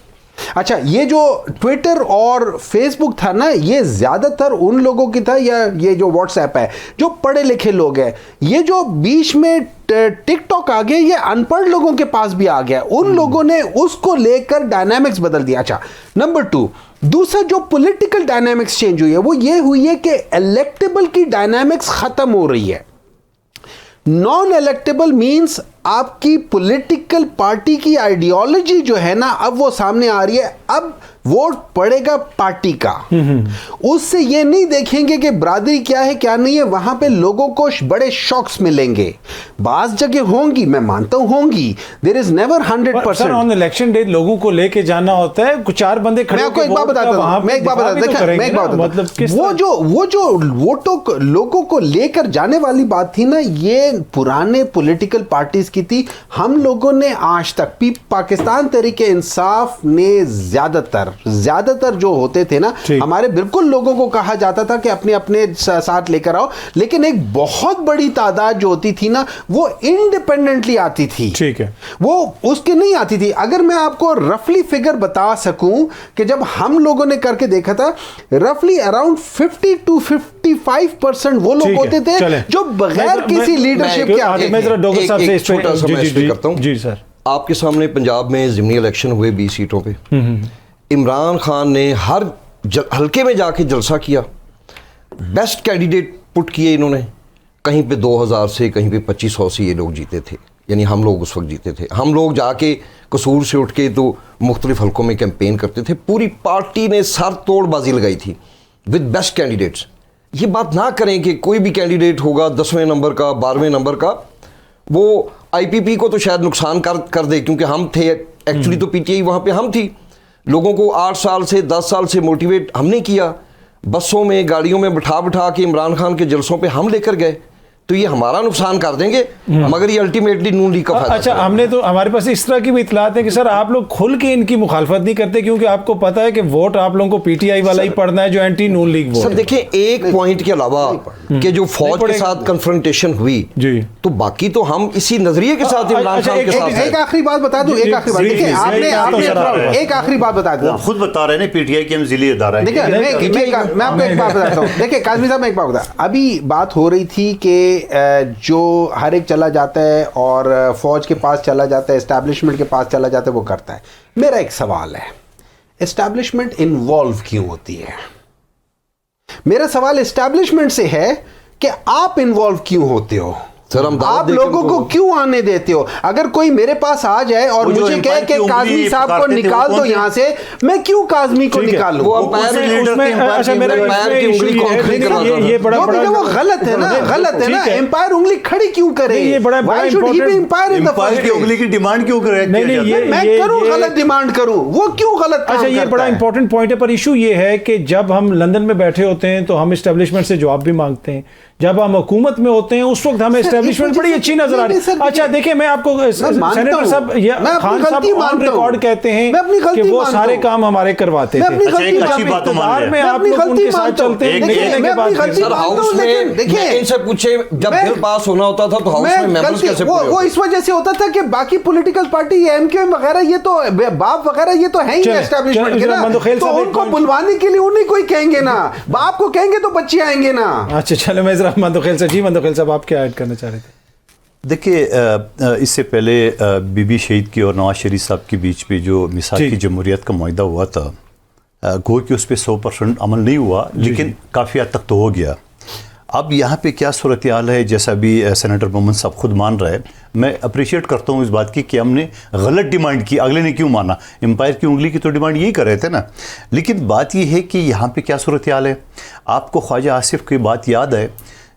अच्छा, ये जो ट्विटर और फेसबुक था ना, ये ज़्यादातर उन लोगों की था, या ये जो व्हाट्सएप है जो पढ़े लिखे लोग हैं। ये जो बीच में टिकटॉक आ गया, ये अनपढ़ लोगों के पास भी आ गया। उन लोगों ने उसको लेकर डायनामिक्स बदल दिया। अच्छा, नंबर 2, दूसरा जो पॉलिटिकल डायनामिक्स चेंज हुई है वो ये हुई है कि इलेक्टेबल की डायनामिक्स खत्म हो रही है। नॉन इलेक्टेबल मींस आपकी पॉलिटिकल पार्टी की आइडियोलॉजी जो है ना, अब वो सामने आ रही है। अब वोट पड़ेगा पार्टी का, उससे ये नहीं देखेंगे कि बरादरी क्या है क्या नहीं है। वहां पे लोगों को बड़े शॉक्स मिलेंगे, बाज जगह होंगी, मैं मानता हूं होंगी, there is never 100%। On election day लोगों को लेके जाना होता है, कुछ चार बंदे खड़े, मैं आपको एक बात बताता हूं, मैं एक बात बताता हूं, वो जो वोटों लोगों को लेकर जाने वाली बात थी ना, ये पुराने पॉलिटिकल पार्टीज की थी। हम लोगों ने आज तक पाकिस्तान तहरीक इंसाफ ने ज्यादातर जो होते थे ना, हमारे बिल्कुल लोगों को कहा जाता था कि अपने अपने साथ लेकर आओ, लेकिन एक बहुत बड़ी तादाद जो होती थी ना, वो इंडिपेंडेंटली आती थी। ठीक है, वो उसके नहीं आती थी। अगर मैं आपको रफली फिगर बता सकूं कि जब हम लोगों ने करके देखा था, रफली अराउंड 50 to 55% वो लोग होते थे जो बगैर किसी लीडरशिप के आते थे। मैं जरा डॉक्टर साहब से छोटा सा मैं करता हूं। जी सर, आपके सामने पंजाब में ज़िमनी इलेक्शन हुए 20 सीटों पे, इमरान खान ने हर हल्के में जाके जलसा किया, बेस्ट कैंडिडेट पुट किए इन्होंने। कहीं पे 2000 से, कहीं पे 2500 से ये लोग जीते थे, यानी हम लोग उस वक्त जीते थे। हम लोग जाके कसूर से उठ के तो मुख्तलिफ हल्कों में कैंपेन करते थे, पूरी पार्टी ने सर तोड़ बाजी लगाई थी विद बेस्ट कैंडिडेट्स। ये बात ना करें कि कोई भी कैंडिडेट होगा 10वें नंबर का, 12वें नंबर का, वो आईपीपी को तो शायद नुकसान कर दे, क्योंकि हम थे एक्चुअली, तो पीटीआई वहाँ पे हम थी। लोगों को 8 साल से 10 साल से मोटिवेट हमने किया, बसों में गाड़ियों में बिठा के इमरान खान के जलसों पे हम लेकर गए, तो ये हमारा नुकसान कर देंगे, मगर ये अल्टीमेटली नून लीग का फायदा। अच्छा, हमने तो, हमारे पास इस तरह की भी इतलात है कि सर आप लोग खुल के इनकी मुखालफत नहीं करते, क्योंकि आपको पता है कि वोट आप लोगों को पीटीआई वाला ही पड़ना है जो एंटी नून लीग वोट। सर देखिए, एक पॉइंट के अलावा कि जो फौज के साथ कन्फ्रंटेशन हुई जी, तो बाकी तो हम इसी नजरिए के साथ इमरान खान के साथ। एक आखिरी बात बता दूं, एक आखिरी बात, देखिए आपने एक आखिरी बात बता दूं, खुद बता रहे हैं पीटीआई के हम जिले अदारा है। देखिए मैं आपको एक बात बताता हूं, देखिए काज़मी साहब, मैं एक बात बता, अभी बात हो रही थी कि जो हर एक चला जाता है और फौज के पास चला जाता है, एस्टैब्लिशमेंट के पास चला जाता है, वो करता है। मेरा एक सवाल है, एस्टैब्लिशमेंट इन्वॉल्व क्यों होती है? मेरा सवाल एस्टैब्लिशमेंट से है कि आप इन्वॉल्व क्यों होते हो? सर, आप लोगों को क्यों आने देते हो? अगर कोई मेरे पास आ जाए और मुझे कहे कि काज़मी साहब को निकाल दो यहाँ से, मैं क्यों काज़मी को निकालूं? वो गलत है ना, गलत है ना। एम्पायर उंगली खड़ी क्यों करे? Why should he be empire in the first place? उंगली की डिमांड क्यों करे? मैं करूं गलत डिमांड करूं, वो क्यों गलत काम करता है? ये बड़ा इंपॉर्टेंट पॉइंट है, पर इशू ये है कि जब हम लंदन में बैठे होते हैं तो हम एस्टेब्लिशमेंट से जवाब भी मांगते हैं, जब हम हुकूमत में होते हैं उस वक्त हमें एस्टेब्लिशमेंट बड़ी अच्छी नजर आ रही है। अच्छा देखिए, मैं आपको सेनेटर साहब, खान साहब ऑन रिकॉर्ड कहते हैं कि वो सारे काम हमारे करवाते थे। एक अच्छी बात में आप लोग उनके साथ चलते हैं, सर हाउस में देखिए, इनसे पूछे जब बिल पास होना होता था तो हाउस में मेंबर्स कैसे पूरे वो इस वजह से होता था कि बाकी पॉलिटिकल पार्टी एमक्यूएम वगैरह, ये तो बाप वगैरह, ये तो है ही एस्टेब्लिशमेंट के ना, तो उनको बुलवाने के लिए उन्हीं को ही कहेंगे ना, बाप को कहेंगे तो बच्चे आएंगे ना। अच्छा चलो, मैं जरा मंदोखेल से, जी मंदोखेल साहब आप क्या ऐड करना चाह रहे थे? देखिए, इससे पहले बीबी शहीद की और नवाज शरीफ साहब के बीच में जो मिसाल की जमहूरियत का मुआहदा हुआ था, गो कि उस पर 100% अमल नहीं हुआ, लेकिन काफ़ी हद तक तो हो गया। अब यहाँ पे क्या सूरत हाल है, जैसा भी सेनेटर मोहम्मद साहब खुद मान रहे हैं, मैं अप्रिशिएट करता हूँ इस बात की कि हमने गलत डिमांड की, अगले ने क्यों माना? एम्पायर की उंगली की तो डिमांड यही कर रहे थे ना। लेकिन बात यह है कि यहाँ पे क्या सूरत हाल है। आपको ख्वाजा आसिफ की बात याद है,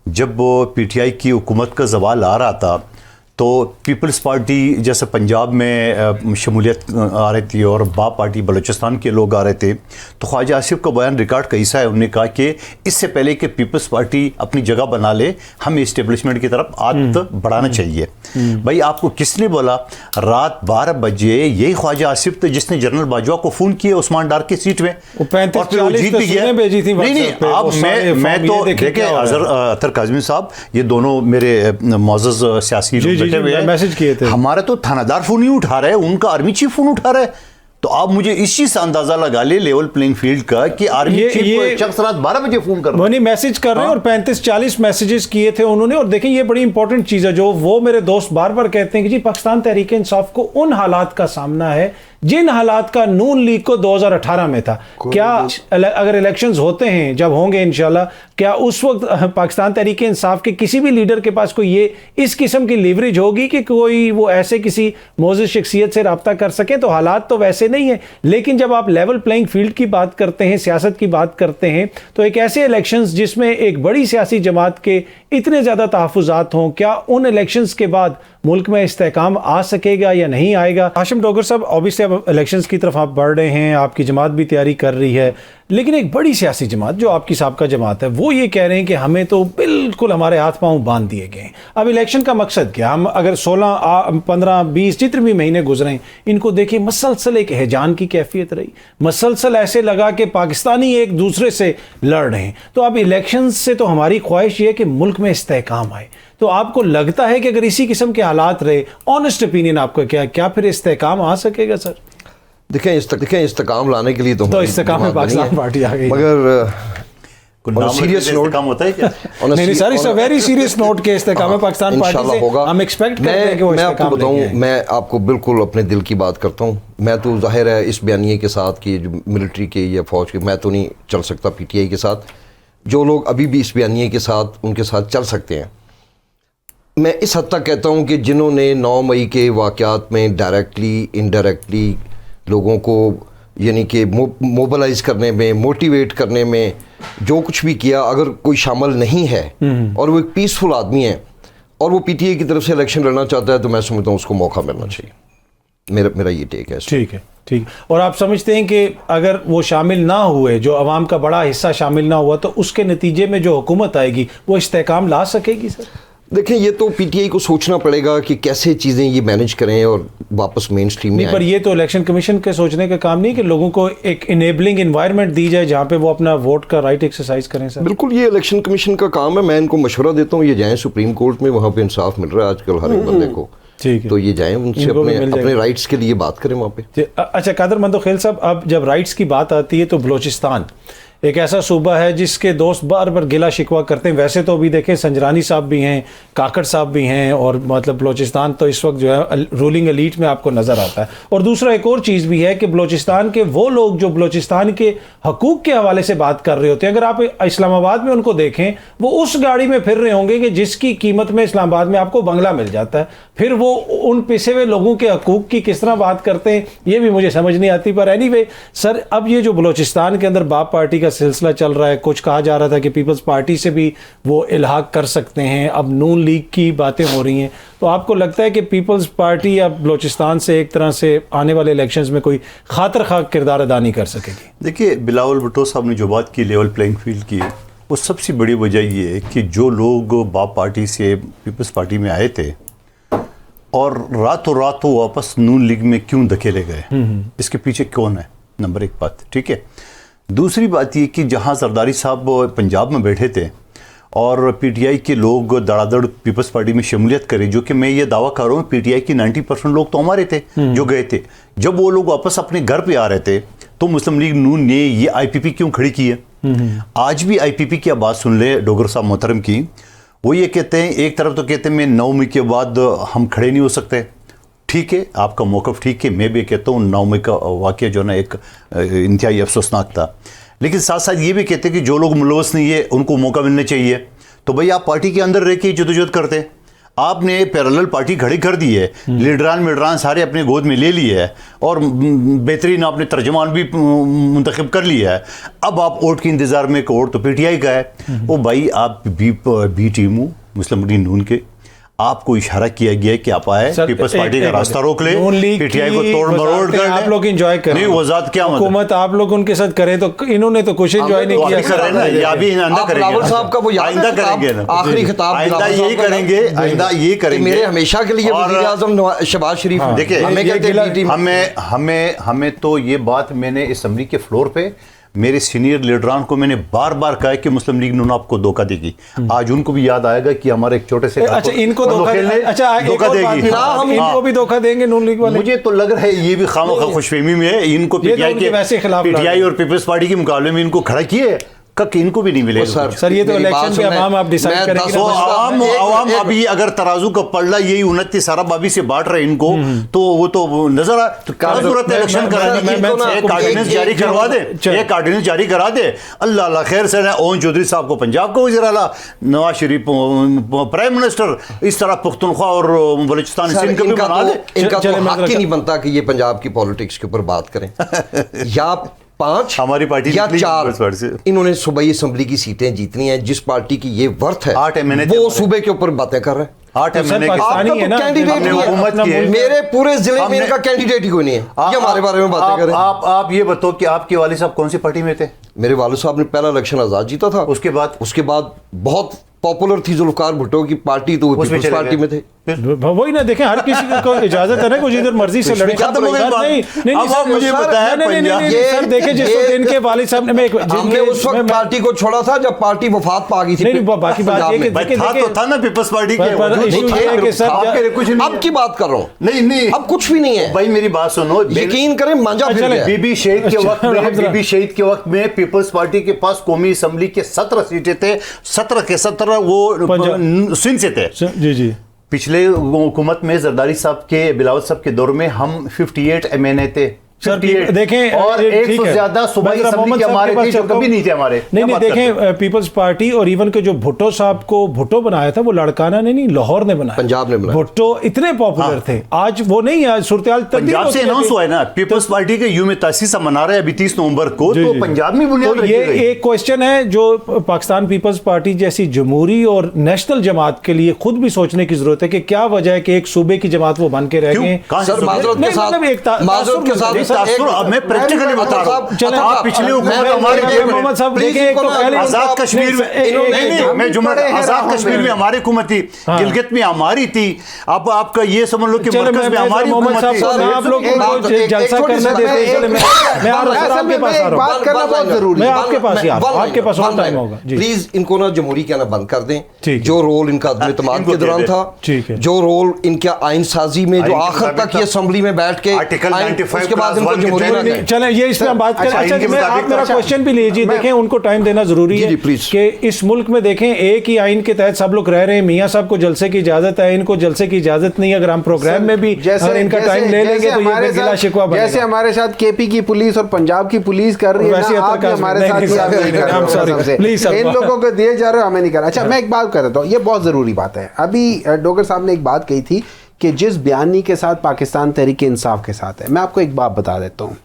जब वो पीटीआई की हुकूमत का जवाल आ रहा था तो पीपल्स पार्टी जैसे पंजाब में शमूलियत आ रही थी और बाप पार्टी बलूचिस्तान के लोग आ रहे थे, तो ख्वाजा आसिफ का बयान रिकॉर्ड कैसा है, उन्होंने कहा कि इससे पहले कि पीपल्स पार्टी अपनी जगह बना ले, हमें इस्टेब्लिशमेंट की तरफ आदत बढ़ाना चाहिए। भाई आपको किसने बोला? रात 12 बजे यही ख्वाजा आसिफ थे जिसने जनरल बाजवा को फ़ोन किया उस्मान डार की सीट में, और फिर वो जीत भी गया। नहीं, अब मैं तो देखे अतर काज़मी साहब, ये दोनों मेरे मोअज़्ज़ज़ सियासी मैसेज किए थे, हमारा तो थानादार फोन नहीं उठा रहे, उनका आर्मी चीफ फोन उठा रहा है। तो आप मुझे इस चीज से अंदाजा लगा ले लेवल प्लेइंग फील्ड का कि आर्मी चीफ को शख्स रात 12 बजे फोन कर रहा है, मैसेज कर रहे हैं, और 35-40 मैसेजेस किए थे उन्होंने। और देखिए, ये बड़ी इंपॉर्टेंट चीज है जो वो मेरे दोस्त बार बार कहते हैं कि जी पाकिस्तान तहरीक इंसाफ को उन हालात का सामना है जिन हालात का नून लीग को 2018 में था, क्या अगर इलेक्शंस होते हैं, जब होंगे इंशाल्लाह, क्या उस वक्त पाकिस्तान तहरीक इंसाफ के किसी भी लीडर के पास कोई ये इस किस्म की लीवरेज होगी कि कोई वो ऐसे किसी मोअज़्ज़ज़ शख्सियत से रब्ता कर सके? तो हालात तो वैसे नहीं है, लेकिन जब आप लेवल प्लेइंग फील्ड की बात करते हैं, सियासत की बात करते हैं, तो एक ऐसे इलेक्शंस जिसमें एक बड़ी सियासी जमात के इतने ज़्यादा तहफ़्फ़ुज़ात हों, क्या उन इलेक्शंस के बाद मुल्क में इस्तेहकाम आ सकेगा या नहीं आएगा? हाशिम डोगर साहब, ऑब्वियसली अब इलेक्शंस की तरफ आप बढ़ रहे हैं, आपकी जमात भी तैयारी कर रही है, लेकिन एक बड़ी सियासी जमात जो आपकी साबका जमात है, वो ये कह रहे हैं कि हमें तो बिल्कुल हमारे हाथ पांव बांध दिए गए हैं। अब इलेक्शन का मकसद क्या? हम अगर 16, 15, 20 जितने भी महीने गुजरे इनको देखिए, मसलसल एक हैजान की कैफियत रही, मसलसल ऐसे लगा कि पाकिस्तानी एक दूसरे से लड़ रहे हैं। तो अब इलेक्शन से तो हमारी ख्वाहिश ये है कि मुल्क में इस्तेहकाम आए। तो आपको लगता है कि अगर इसी किस्म के हालात रहे, ऑनेस्ट ओपिनियन आपका क्या फिर इस्तेहकाम आ सकेगा सर? देखें इस्तेहकाम लाने के लिए तो इस्तेहकाम में पाकिस्तान पार्टी आ गई, मगर सीरियस नोट काम होता है क्या? नहीं sir, it's a very serious note के इस्तेहकाम में पाकिस्तान पार्टी से होगा। हम एक्सपेक्ट करते हैं कि वो मैं आपको इस्तेहकाम बताऊं, मैं आपको बिल्कुल अपने दिल की बात करता हूं। मैं तो जाहिर है इस बयानिए के साथ कि जो मिलिट्री के या फौज के, मैं तो नहीं चल सकता पीटीआई के साथ। जो लोग अभी भी इस बयानिए के साथ, उनके साथ चल सकते हैं। मैं इस हद तक कहता हूं कि जिन्होंने 9 मई के वाक़यात में डायरेक्टली इनडायरेक्टली लोगों को यानी कि मोबिलाइज करने में, मोटिवेट करने में जो कुछ भी किया, अगर कोई शामिल नहीं है और वो एक पीसफुल आदमी है और वो पीटीआई की तरफ से इलेक्शन लड़ना चाहता है, तो मैं समझता हूँ उसको मौका मिलना चाहिए। मेरा ये टेक है। ठीक है, ठीक। और आप समझते हैं कि अगर वो शामिल ना हुए, जो अवाम का बड़ा हिस्सा शामिल ना हुआ, तो उसके नतीजे में जो हुकूमत आएगी वो इस्तेहकाम ला सकेगी सर? देखें, ये तो पीटीआई को सोचना पड़ेगा कि कैसे चीज़ें ये मैनेज करें और वापस मेन स्ट्रीम में आए। पर ये तो इलेक्शन कमीशन के सोचने का काम नहीं कि लोगों को एक इनेबलिंग एनवायरनमेंट दी जाए जहाँ पे वो अपना वोट का राइट एक्सरसाइज करें सर? बिल्कुल, ये इलेक्शन कमीशन का काम है। मैं इनको मशवरा देता हूँ, ये जाएँ सुप्रीम कोर्ट में, वहाँ पे इंसाफ मिल रहा है आजकल हर एक बंदे को। ठीक है, तो ये जाएं, उनसे अपने राइट्स के लिए बात करें वहाँ पे। अच्छा कादर मंदोखेल साहब, अब जब राइट्स की बात आती है तो बलूचिस्तान एक ऐसा सूबा है जिसके दोस्त बार बार गिला शिकवा करते हैं। वैसे तो अभी देखें, संजरानी साहब भी हैं, काकड़ साहब भी हैं, और मतलब बलूचिस्तान तो इस वक्त जो है रूलिंग एलीट में आपको नज़र आता है। और दूसरा एक और चीज़ भी है कि बलूचिस्तान के वो लोग जो बलूचिस्तान के हकूक़ के हवाले से बात कर रहे होते हैं, अगर आप इस्लामाबाद में उनको देखें, वो उस गाड़ी में फिर रहे होंगे कि जिसकी कीमत में इस्लामाबाद में आपको बंगला मिल जाता है। फिर वो उन पिसे हुए लोगों के हकूक़ की किस तरह बात करते हैं, ये भी मुझे समझ नहीं आती। पर एनीवे सर, अब ये जो बलूचिस्तान के अंदर बाप पार्टी का सिलसिला चल रहा है, कुछ कहा जा रहा था कि पीपल्स पार्टी से भी वो इल्हाक कर सकते हैं, अब नून लीग की बातें हो रही हैं, तो आपको लगता है कि पीपल्स पार्टी अब बलूचिस्तान से एक तरह से आने वाले इलेक्शंस में कोई खातर खा किरदार अदा नहीं कर सकेगी? देखिए, बिलावल भुट्टो साहब ने जो बात की लेवल प्लेइंग फील्ड की, वो सबसे बड़ी वजह ये है कि जो लोग बाप पार्टी से पीपल्स पार्टी में आए थे और रातों रात वो वापस नून लीग में क्यों धकेले गए, इसके पीछे कौन है? नंबर एक बात, ठीक है। दूसरी बात ये कि जहाँ जरदारी साहब पंजाब में बैठे थे और पीटीआई के लोग धड़ाधड़ पीपल्स पार्टी में शमूलियत करें, जो कि मैं ये दावा कर रहा हूँ पीटीआई की 90% लोग तो हमारे थे जो गए थे। जब वो लोग वापस अपने घर पे आ रहे थे तो मुस्लिम लीग नून ने ये आईपीपी क्यों खड़ी की है? आज भी आईपीपी की बात सुन ले डोगर साहब मोहतरम की, वो ये कहते हैं, एक तरफ तो कहते हैं मैं 9 मई के बाद हम खड़े नहीं हो सकते। ठीक है, आपका मौक़िफ़ ठीक है, मैं भी कहता हूँ 9 मई का वाक़या जो ना एक इंतहाई अफसोसनाक था, लेकिन साथ साथ ये भी कहते हैं कि जो लोग मुलवस नहीं है उनको मौका मिलना चाहिए। तो भाई आप पार्टी के अंदर रह के जदोजहद करते, आपने पैरेलल पार्टी खड़ी कर दी है, लीडरान सारे अपने गोद में ले लिए है और बेहतरीन आपने तर्जमान भी मुंतखब कर लिया है। अब आप वोट के इंतज़ार में, वोट तो पीटीआई का है। वो भाई आप बी टीम हो मुस्लिम लीग नून के, आपको इशारा किया गया है कि आप आए, पीपल्स पार्टी का रास्ता रोक ले, पीटीआई को तोड़ मरोड़ कर आप लोग एंजॉय करें। नहीं, वजात क्या हुकूमत आप लोग उनके साथ करें, तो इन्होंने तो कुछ एंजॉय नहीं किया। आखिरी खिताब आइंदा यही करेंगे, आइंदा यही करेंगे। मेरे हमेशा के लिए वज़ीर आज़म शहबाज शरीफ, देखिए हमें तो ये बात मैंने असेंबली के फ्लोर पे मेरे सीनियर लीडरान को मैंने बार बार कहा कि मुस्लिम लीग नून आपको धोखा देगी। आज उनको भी याद आएगा कि हमारे एक छोटे से अच्छा इनको धोखा देगी, हम इनको भी धोखा देंगे नून लीग वाले। मुझे तो लग रहा है ये भी खामखा खुशफहमी में है, इनको पीटीआई और पीपल्स पार्टी के मुकाबले में इनको खड़ा किए इनको भी नहीं मिलेगा। सर ये तो इलेक्शन पे आवाम आप डिसाइड करेंगे। तो आवाम अभी अगर तराजू का पलड़ा यही 29 अरब अभी से बांट रहे इनको, तो वो तो नजर आ जरूरत इलेक्शन कराने की। एक ऑर्डिनेंस जारी करवा दे, एक ऑर्डिनेंस जारी करा दे, अल्लाह अल्लाह खैर से। ओन चौधरी साहब को पंजाब का वज़ीर आला, नवाज शरीफ प्राइम मिनिस्टर, इस तरह पुख्तनख्वा और बलूचिस्तान सिंध को भी बना दे। इनका तो हक ही नहीं बनता कि ये पंजाब की पॉलिटिक्स के ऊपर बात करें। या 5 हमारी पार्टी या 4 इन्होंने सूबाई असेंबली की सीटें जीतनी है, जिस पार्टी की ये वर्थ है 8 MNA वो सूबे के ऊपर बातें कर रहे हैं। 8 MNA पाकिस्तानी है ना, कैंडिडेट नहीं है, मेरे पूरे जिले में इनका कैंडिडेट ही कोई नहीं है। ये हमारे बारे में बातें करें। आप ये बताओ कि आपके वालिद साहब कौन सी पार्टी में थे? मेरे वालिद साहब ने पहला इलेक्शन आजाद जीता था। उसके बाद बहुत पॉपुलर थी जुल्फकार भुट्टो की पार्टी, तो वो पीपल्स पार्टी में थे। वही ना, देखें हर किसी को इजाजत है ना कि जिधर मर्जी से लड़े। मुझे बताया सर देखें, जिस वक्त इनके वालिद साहब ने हमने उस वक्त पार्टी को छोड़ा था जब पार्टी वफात पा गई थी। नहीं, बाकी बात ये कि था ना पीपल्स पार्टी के कुछ अब की बात कर रहा हूँ। नहीं अब कुछ भी नहीं है भाई, मेरी बात सुनो, यकीन करें मांझा फिर गया। बीबी शहीद के वक्त में पीपल्स पार्टी के पास कौमी असेंबली के 17 सीटें थे, 17 के 17 वो सिंध से थे। जी जी। पिछले हुकूमत में जरदारी साहब के, बिलावल साहब के दौर में हम 58 MNA थे। देखें, और 100 से ज्यादा सूबाई असेंबली के हमारे थे जो कभी नहीं थे हमारे। नहीं देखें, पीपल्स पार्टी और इवन के जो भुट्टो साहब को भुट्टो बनाया था वो लड़काना ने नहीं, लाहौर ने बनाया, पंजाब ने बनाया। भुट्टो इतने पॉपुलर थे, आज वो नहीं है। सूरत-ए-हाल पंजाब से अनाउंस हुआ है ना, पीपल्स पार्टी के यूम तासीस मना रहे हैं अभी 30 नवंबर को, तो पंजाब में बुनियाद रखी गई। ये एक क्वेश्चन है जो पाकिस्तान पीपल्स पार्टी जैसी जमहूरी और नेशनल जमात के लिए खुद भी सोचने की जरूरत है कि क्या वजह है कि एक सूबे की जमात वो बन के रह गए। प्रैक्टिकली बता रहा हूं, आप पिछले मोहम्मद साहब देखें, तो पहले आजाद कश्मीर में, मैं जुम्मन आजाद कश्मीर में हमारी हुकूमत थी, गिलगित में हमारी थी। अब आपका ये समझ लो कि मरकज में हमारी हुकूमत थी। आप लोग जलसा करने देते हैं, मैं आपके पास आ रहा हूं, बात करना बहुत जरूरी है। मैं आपके पास ही आ रहा हूं, आपके पास और टाइम होगा। प्लीज इनको ना जमहूरी कहना बंद कर दें। जो रोल इनका अदम-ए-तमाद के दौरान था, जो रोल इनका आइन साजी में, जो आखिर तक ये असेंबली में बैठ के, उसके बाद इनको जमहूरी ना कहें। चलें, ये इस पे हम बात करें। अच्छा, आप मेरा क्वेश्चन भी लीजिए। देखें, उनको टाइम देना जरूरी है कि इस मुल्क में देखें एक ही आइन के तहत सब लोग रह रहे हैं। मियां साहब को जलसे की इजाजत है, इनको जलसे की इजाजत नहीं है। अगर हम प्रोग्राम में भी अगर इनका टाइम ले लेंगे तो ये गिला शिकवा बनेगा। जैसे हमारे साथ केपी की पुलिस और पंजाब की पुलिस कर रही है, आप हमारे साथ प्लीज इन लोगों को दिए जा रहे हो, हमें नहीं करना। अच्छा, मैं एक बात कर देता हूँ, ये बहुत जरूरी बात है। अभी डोगर साहब ने एक बात कही थी कि जिस बयानी के साथ पाकिस्तान तहरीक इंसाफ के साथ है, मैं आपको एक बात बता देता हूँ।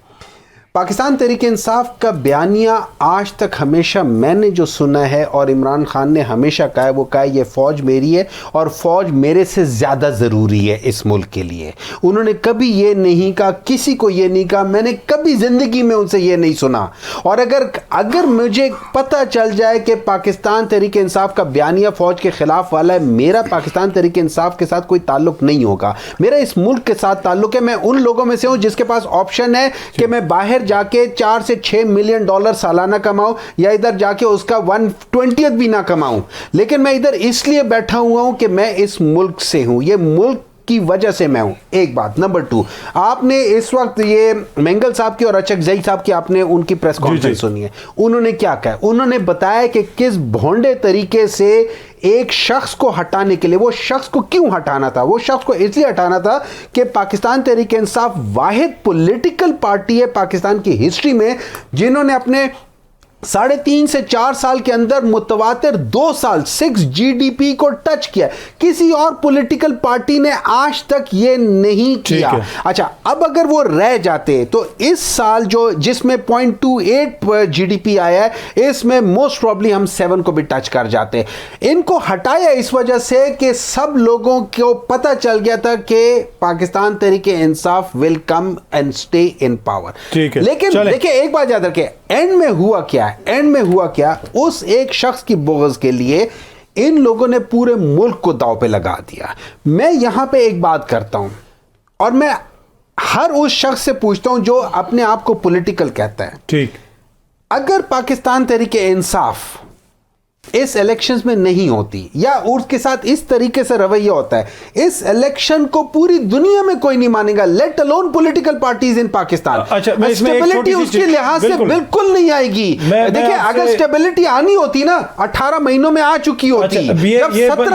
पाकिस्तान तहरीक इंसाफ का बयानिया आज तक हमेशा मैंने जो सुना है और इमरान खान ने हमेशा कहा है, वो कहा ये फ़ौज मेरी है और फ़ौज मेरे से ज़्यादा ज़रूरी है इस मुल्क के लिए। उन्होंने कभी ये नहीं कहा, किसी को ये नहीं कहा, मैंने कभी ज़िंदगी में उनसे ये नहीं सुना। और अगर मुझे पता चल जाए कि पाकिस्तान तहरीक इंसाफ का बयानिया फ़ौज के ख़िलाफ़ वाला है, मेरा पाकिस्तान तहरीक इंसाफ के साथ कोई ताल्लुक़ नहीं होगा। मेरा इस मुल्क के साथ ताल्लुक़ है। मैं उन लोगों में से हूँ जिसके पास ऑप्शन है कि मैं बाहर जाके 4 से 6 मिलियन डॉलर सालाना कमाऊं या इधर जाके उसका 1/20 भी ना कमाऊं, लेकिन मैं इधर इसलिए बैठा हुआ हूं कि मैं इस मुल्क से हूं, ये मुल्क की वजह से मैं हूं। एक बात। नंबर 2, आपने इस वक्त ये मेंगल साहब की और अचक जई साहब की आपने उनकी प्रेस कॉन्फ्रेंस सुनी है। उन्होंने क्या कहा? उन्होंने बताया कि किस भोंडे तरीके से एक शख्स को हटाने के लिए, वो शख्स को क्यों हटाना था? वो शख्स को इसलिए हटाना था कि पाकिस्तान तहरीक इंसाफ वाहिद पॉलिटिकल पार्टी है पाकिस्तान की हिस्ट्री में जिन्होंने अपने 3.5 से 4 साल के अंदर मुतवातिर 2 साल 6 GDP को टच किया। किसी और पॉलिटिकल पार्टी ने आज तक ये नहीं किया। अच्छा, अब अगर वो रह जाते तो इस साल जो जिसमें 0.28 GDP आया है, इसमें मोस्ट प्रॉब्ली हम 7 को भी टच कर जाते। इनको हटाया इस वजह से कि सब लोगों को पता चल गया था कि Pakistan Tehreek Insaf will come and stay in power. लेकिन देखिए, एक बात याद रखें, एंड में हुआ क्या? उस एक शख्स की बोगस के लिए इन लोगों ने पूरे मुल्क को दांव पे लगा दिया। मैं यहां पे एक बात करता हूं और मैं हर उस शख्स से पूछता हूं जो अपने आप को पॉलिटिकल कहता है। ठीक, अगर पाकिस्तान तहरीक इंसाफ इस इलेक्शंस में नहीं होती या उसके साथ इस तरीके से रवैया होता है। इस इलेक्शन को पूरी दुनिया में कोई नहीं मानेगा, let alone political parties in Pakistan. अच्छा, मैं इसमें एक स्टेबिलिटी छोटी सी उसके चीज- लिहाज से बिल्कुल नहीं आएगी। देखिए, अगर स्टेबिलिटी आनी होती ना 18 महीनों में आ चुकी होती। अच्छा,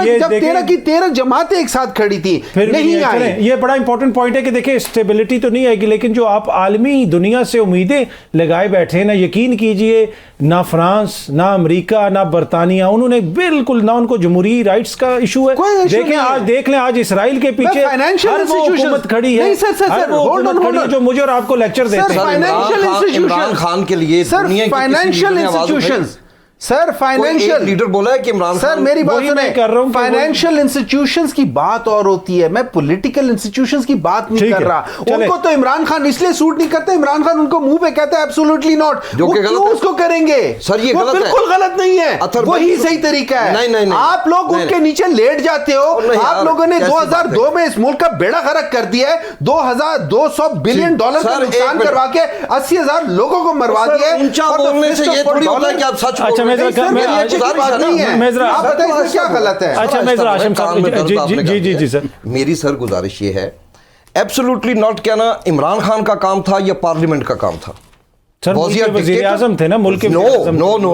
जब 13 की 13 जमातें एक साथ खड़ी थी, नहीं आई। ये बड़ा इंपॉर्टेंट पॉइंट है कि देखिए स्टेबिलिटी तो नहीं आएगी, लेकिन जो आप आलमी दुनिया से उम्मीदें लगाए बैठे हैं ना, यकीन कीजिए ना फ्रांस, ना अमेरिका, ना बरतानिया, उन्होंने बिल्कुल ना उनको जमहूरी राइट्स का इशू है। देखें आज, देख लें आज इसराइल के पीछे हर वो हुकूमत खड़ी है, हर वो हुकूमत खड़ी है जो मुझे और आपको लेक्चर देते हैं। इमरान खान के लिए दुनिया की financial institutions, sir financial leader बोला है कि इमरान सर खान, मेरी बात वही मैं सुने, कर रहा हूं कि फाइनेंशियल इंस्टीट्यूशंस की बात और होती है, मैं पॉलिटिकल इंस्टीट्यूशंस की बात नहीं ठीक कर है, रहा। चले। उनको तो इमरान खान इसलिए सूट नहीं करते, इमरान खान उनको मुंह पे कहते हैं एब्सोल्युटली नॉट, जो कि गलत है। उसको करेंगे सर, ये वो गलत है। बिल्कुल गलत नहीं है, वही सही तरीका है। नहीं, आप लोग उनके नीचे लेट जाते हो। आप लोगों ने 2002 में इस मुल्क का बेड़ा गर्क कर दिया है, 2200 बिलियन डॉलर का नुकसान करवा के 80,000 लोगों को मरवा दिया है। ऊंचा बोलने से ये थोड़ी होता है कि आप सच अच्छा, बोल रहे हैं। आप बताइए क्या गलत है? अच्छा, मैं जरा आशिम साहब, जी सर, मेरी सर गुजारिश ये है, एब्सोल्युटली नॉट कहना इमरान खान का काम था या पार्लियामेंट का काम था। सर वज़ीर आज़म थे ना मुल्क के। नो,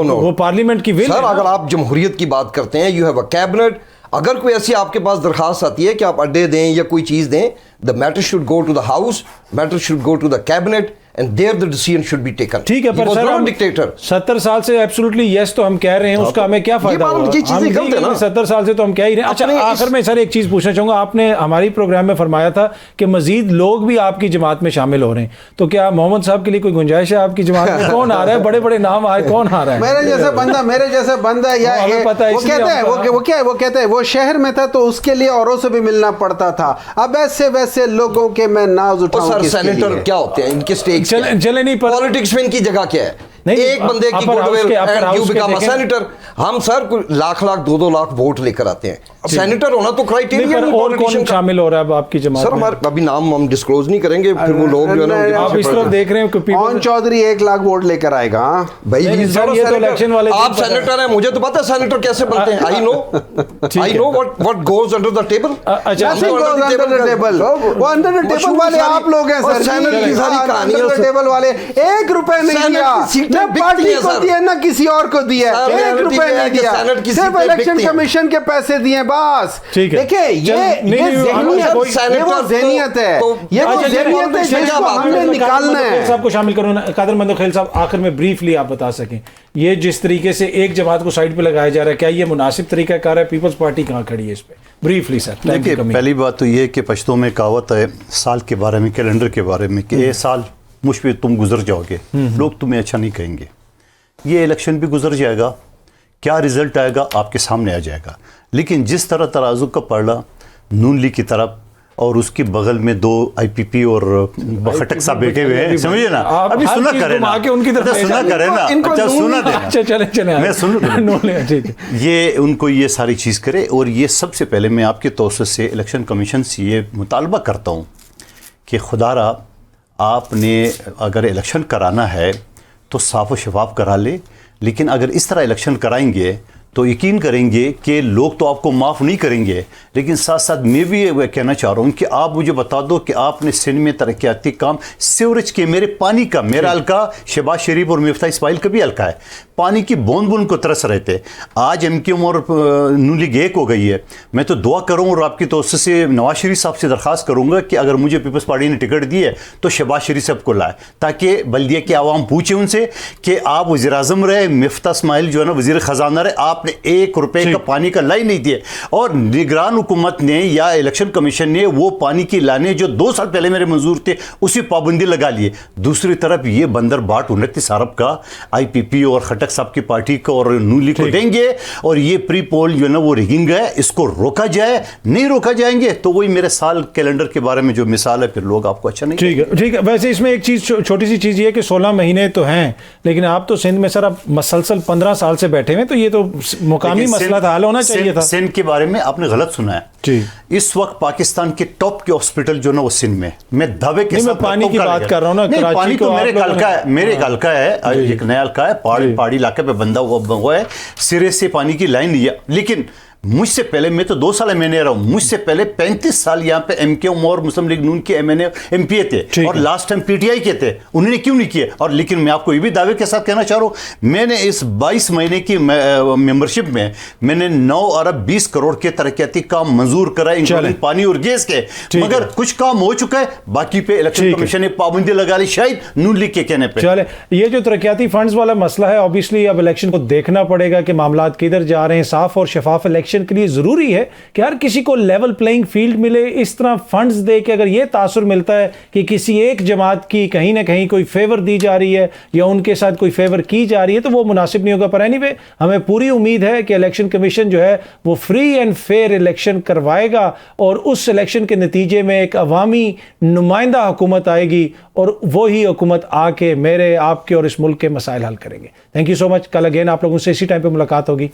वो पार्लियामेंट की विल। सर अगर आप जमहूरियत की बात करते हैं, यू हैव अ कैबिनेट। अगर कोई ऐसी आपके पास दरखास्त आती है कि आप अड्डे दें या कोई चीज दें, the matter should go to the house, matter should go to the cabinet and there the decision should be taken. ठीक है, पर सर हम डिक्टेटर 70 साल से एब्सोल्युटली यस तो हम कह रहे हैं, उसका हमें क्या फायदा हुआ? ये चीजें गलत है ना। 70 साल से तो हम कह ही रहे हैं। अच्छा, आखिर में सर एक चीज पूछना चाहूंगा, आपने हमारी प्रोग्राम में फरमाया था कि मजीद लोग भी आपकी जमात में शामिल हो रहे हैं, तो क्या मोहम्मद साहब के लिए कोई गुंजाइश है आपकी जमात में? कौन आ रहा है? बड़े बड़े नाम आ रहे, कौन आ रहा है? मेरे जैसे बंदा या वो कहता है, वो क्या है, वो कहता है वो शहर में था तो उसके लिए औरों से भी मिलना पड़ता था। अब ऐसे वैसे लोगों के मैं नाज उठाऊं। सर सेनेटर क्या होते हैं, इनके स्टेक्स चले नहीं, पॉलिटिक्स में इनकी जगह क्या है? नहीं, एक बंदे की goodwill and you become a senator. हम सर लाख 2-2 लाख वोट लेकर आते हैं। सेनेटर होना तो क्राइटेरिया नहीं। और कौन शामिल हो रहा है अब आपकी जमात सर? हमारे अभी नाम हम डिस्क्लोज नहीं करेंगे, फिर वो लोग जो है ना, आप इस तरफ देख रहे हो कि पवन चौधरी 1 लाख वोट लेकर आएगा। भाई ये तो इलेक्शन वाले आप सेनेटर हैं, मुझे तो पता है सेनेटर कैसे बनते हैं। I know what goes under the table. अच्छा, अंडर द टेबल, वो अंडर द टेबल वाले आप लोग हैं सर। सेनेटर की सारी कहानियां, अंडर द टेबल वाले 1 रुपए नहीं दिया, ना पार्टी को दिया ना किसी और को दिया, 1 रुपए नहीं दिया, सिर्फ इलेक्शन कमीशन के पैसे दिए बस। देखिए ये ज़हनियत है, ये वो ज़हनियत है जिसको हमने निकालना है। सबको शामिल करो ना। कादर मंदोखेल साहब, आखिर में ब्रीफली आप बता सकें, ये जिस तरीके से एक जमात को साइड पे लगाया जा रहा है, क्या ये मुनासिब तरीका कार है? पीपल्स पार्टी कहाँ खड़ी है इस पे? Briefly sir. देखिए, पहली बात तो ये है कि पश्तो में कहावत है साल के बारे में, कैलेंडर के बारे में, कि ये साल मुझ पे तुम गुजर जाओगे, लोग तुम्हें अच्छा नहीं कहेंगे। ये इलेक्शन भी गुजर जाएगा, क्या रिजल्ट आएगा आपके सामने आ जाएगा। लेकिन जिस तरह तराजू का पलड़ा नून लीग की तरफ और उसके बगल में 2 IPP और खटक साहब बैठे हुए हैं, समझिए ना। अभी सुना करें ना, सुना करें ना। अच्छा सुना देना, अच्छा चले मैं सुन ये उनको ये सारी चीज़ करे। और ये सबसे पहले मैं आपके तौसीफ से इलेक्शन कमीशन से ये मुतालबा करता हूँ कि खुदारा आपने अगर इलेक्शन कराना है तो साफ व शफाफ करा ले, लेकिन अगर इस तरह इलेक्शन कराएंगे तो यकीन करेंगे कि लोग तो आपको माफ़ नहीं करेंगे। लेकिन साथ साथ मैं भी ये कहना चाह रहा हूँ कि आप मुझे बता दो कि आपने सिंध में तरक्याती काम, सीवरेज के, मेरे पानी का, मेरा हल्का शहबाज शरीफ और मिफ्ता इस्माइल का भी हल्का है, पानी की बूंद बूंद को तरस रहे थे। आज MKM और नून लीग एक हो गई है। मैं तो दुआ करूँ और आपकी तौसीफ से नवाज शरीफ साहब से दरख्वास्त करूँगा कि अगर मुझे पीपल्स पार्टी ने टिकट दी है तो शहबाज शरीफ साहब को लाए, ताकि बल्दिया के आवाम पूछे उनसे कि आप वज़ीर आज़म रहे, मिफ्ता इस्माइल जो है ना वज़ीर ख़जाना रहे, आपने 1 रुपए का पानी का लाई नहीं दिए। और निगरान हुकूमत ने या इलेक्शन कमीशन ने वो पानी की लाने जो 2 साल पहले मेरे मंजूर थे उसी पाबंदी लगा लिए। दूसरी तरफ ये बंदर बाट 29 अरब का IPP और खटक साहब की पार्टी को और नून लीग को देंगे, और ये प्री पोल जो है ना वो रिगिंग है, इसको रोका जाए। नहीं रोका जाएंगे तो वही मेरे साल कैलेंडर के बारे में जो मिसाल है, फिर लोग आपको अच्छा नहीं। ठीक है। वैसे इसमें एक चीज़, छोटी सी चीज़ ये है कि 16 महीने तो हैं, लेकिन आप तो सिंध में सर अब मसलसल 15 साल से बैठे हुए, तो ये तो मुकामी लेकिन मसला था, हल होना चाहिए था। सिंध के बारे में आपने गलत सुना है जी। इस वक्त पाकिस्तान के टॉप के हॉस्पिटल जो ना वो सिंध में, मैं दावे के नहीं, साथ मैं पानी की बात कर रहा हूं ना, नहीं, कराची पानी को तो आप मेरे लोगों हल्का ने- है, मेरे हल्का है, एक नया हल्का है, पहाड़ी इलाके पे बंदा हुआ है, सिरे से पानी की लाइन लिया। लेकिन मुझसे पहले, मैं तो 2 साल एमएनए रहा हूं, मुझसे पहले 35 साल यहाँ पे एमकेएम और मुस्लिम लीग नून के एमएनए एमपीए थे, और लास्ट टाइम पीटीआई के थे, उन्होंने क्यों नहीं किए? और लेकिन मैं आपको ये भी दावे के साथ कहना चाह रहा हूं, मैंने इस 22 महीने की मेंबरशिप में मैंने 9 अरब 20 करोड़ के तरक्याती काम मंजूर करा, इंक्लूडिंग पानी और गैस के, मगर कुछ काम हो चुका है, बाकी पे इलेक्शन कमीशन ने पाबंदी लगा ली, शायद नून लीग के कहने पे। चले, ये जो तरक्याती फंड्स वाला मसला है, ऑब्वियसली अब इलेक्शन को देखना पड़ेगा कि मामलात किधर जा रहे हैं। साफ और शफाफ इलेक्शन के लिए जरूरी है कि हर किसी को लेवल प्लेइंग फील्ड मिले। इस तरह फंड्स दे के अगर ये तासुर मिलता है कि किसी एक जमात की कहीं ना कहीं कोई फेवर दी जा रही है या उनके साथ कोई फेवर की जा रही है, तो वो मुनासिब नहीं होगा। पर एनीवे, हमें पूरी उम्मीद है कि इलेक्शन कमीशन जो है वो फ्री एंड फेयर इलेक्शन करवाएगा और उस इलेक्शन के नतीजे में एक अवामी नुमाइंदा हुकूमत आएगी और वही हुकूमत आके मेरे, आपके और इस मुल्क के मसाइल हल करेंगे। Thank you so much. कल अगेन आप लोगों से इसी टाइम पे मुलाकात होगी।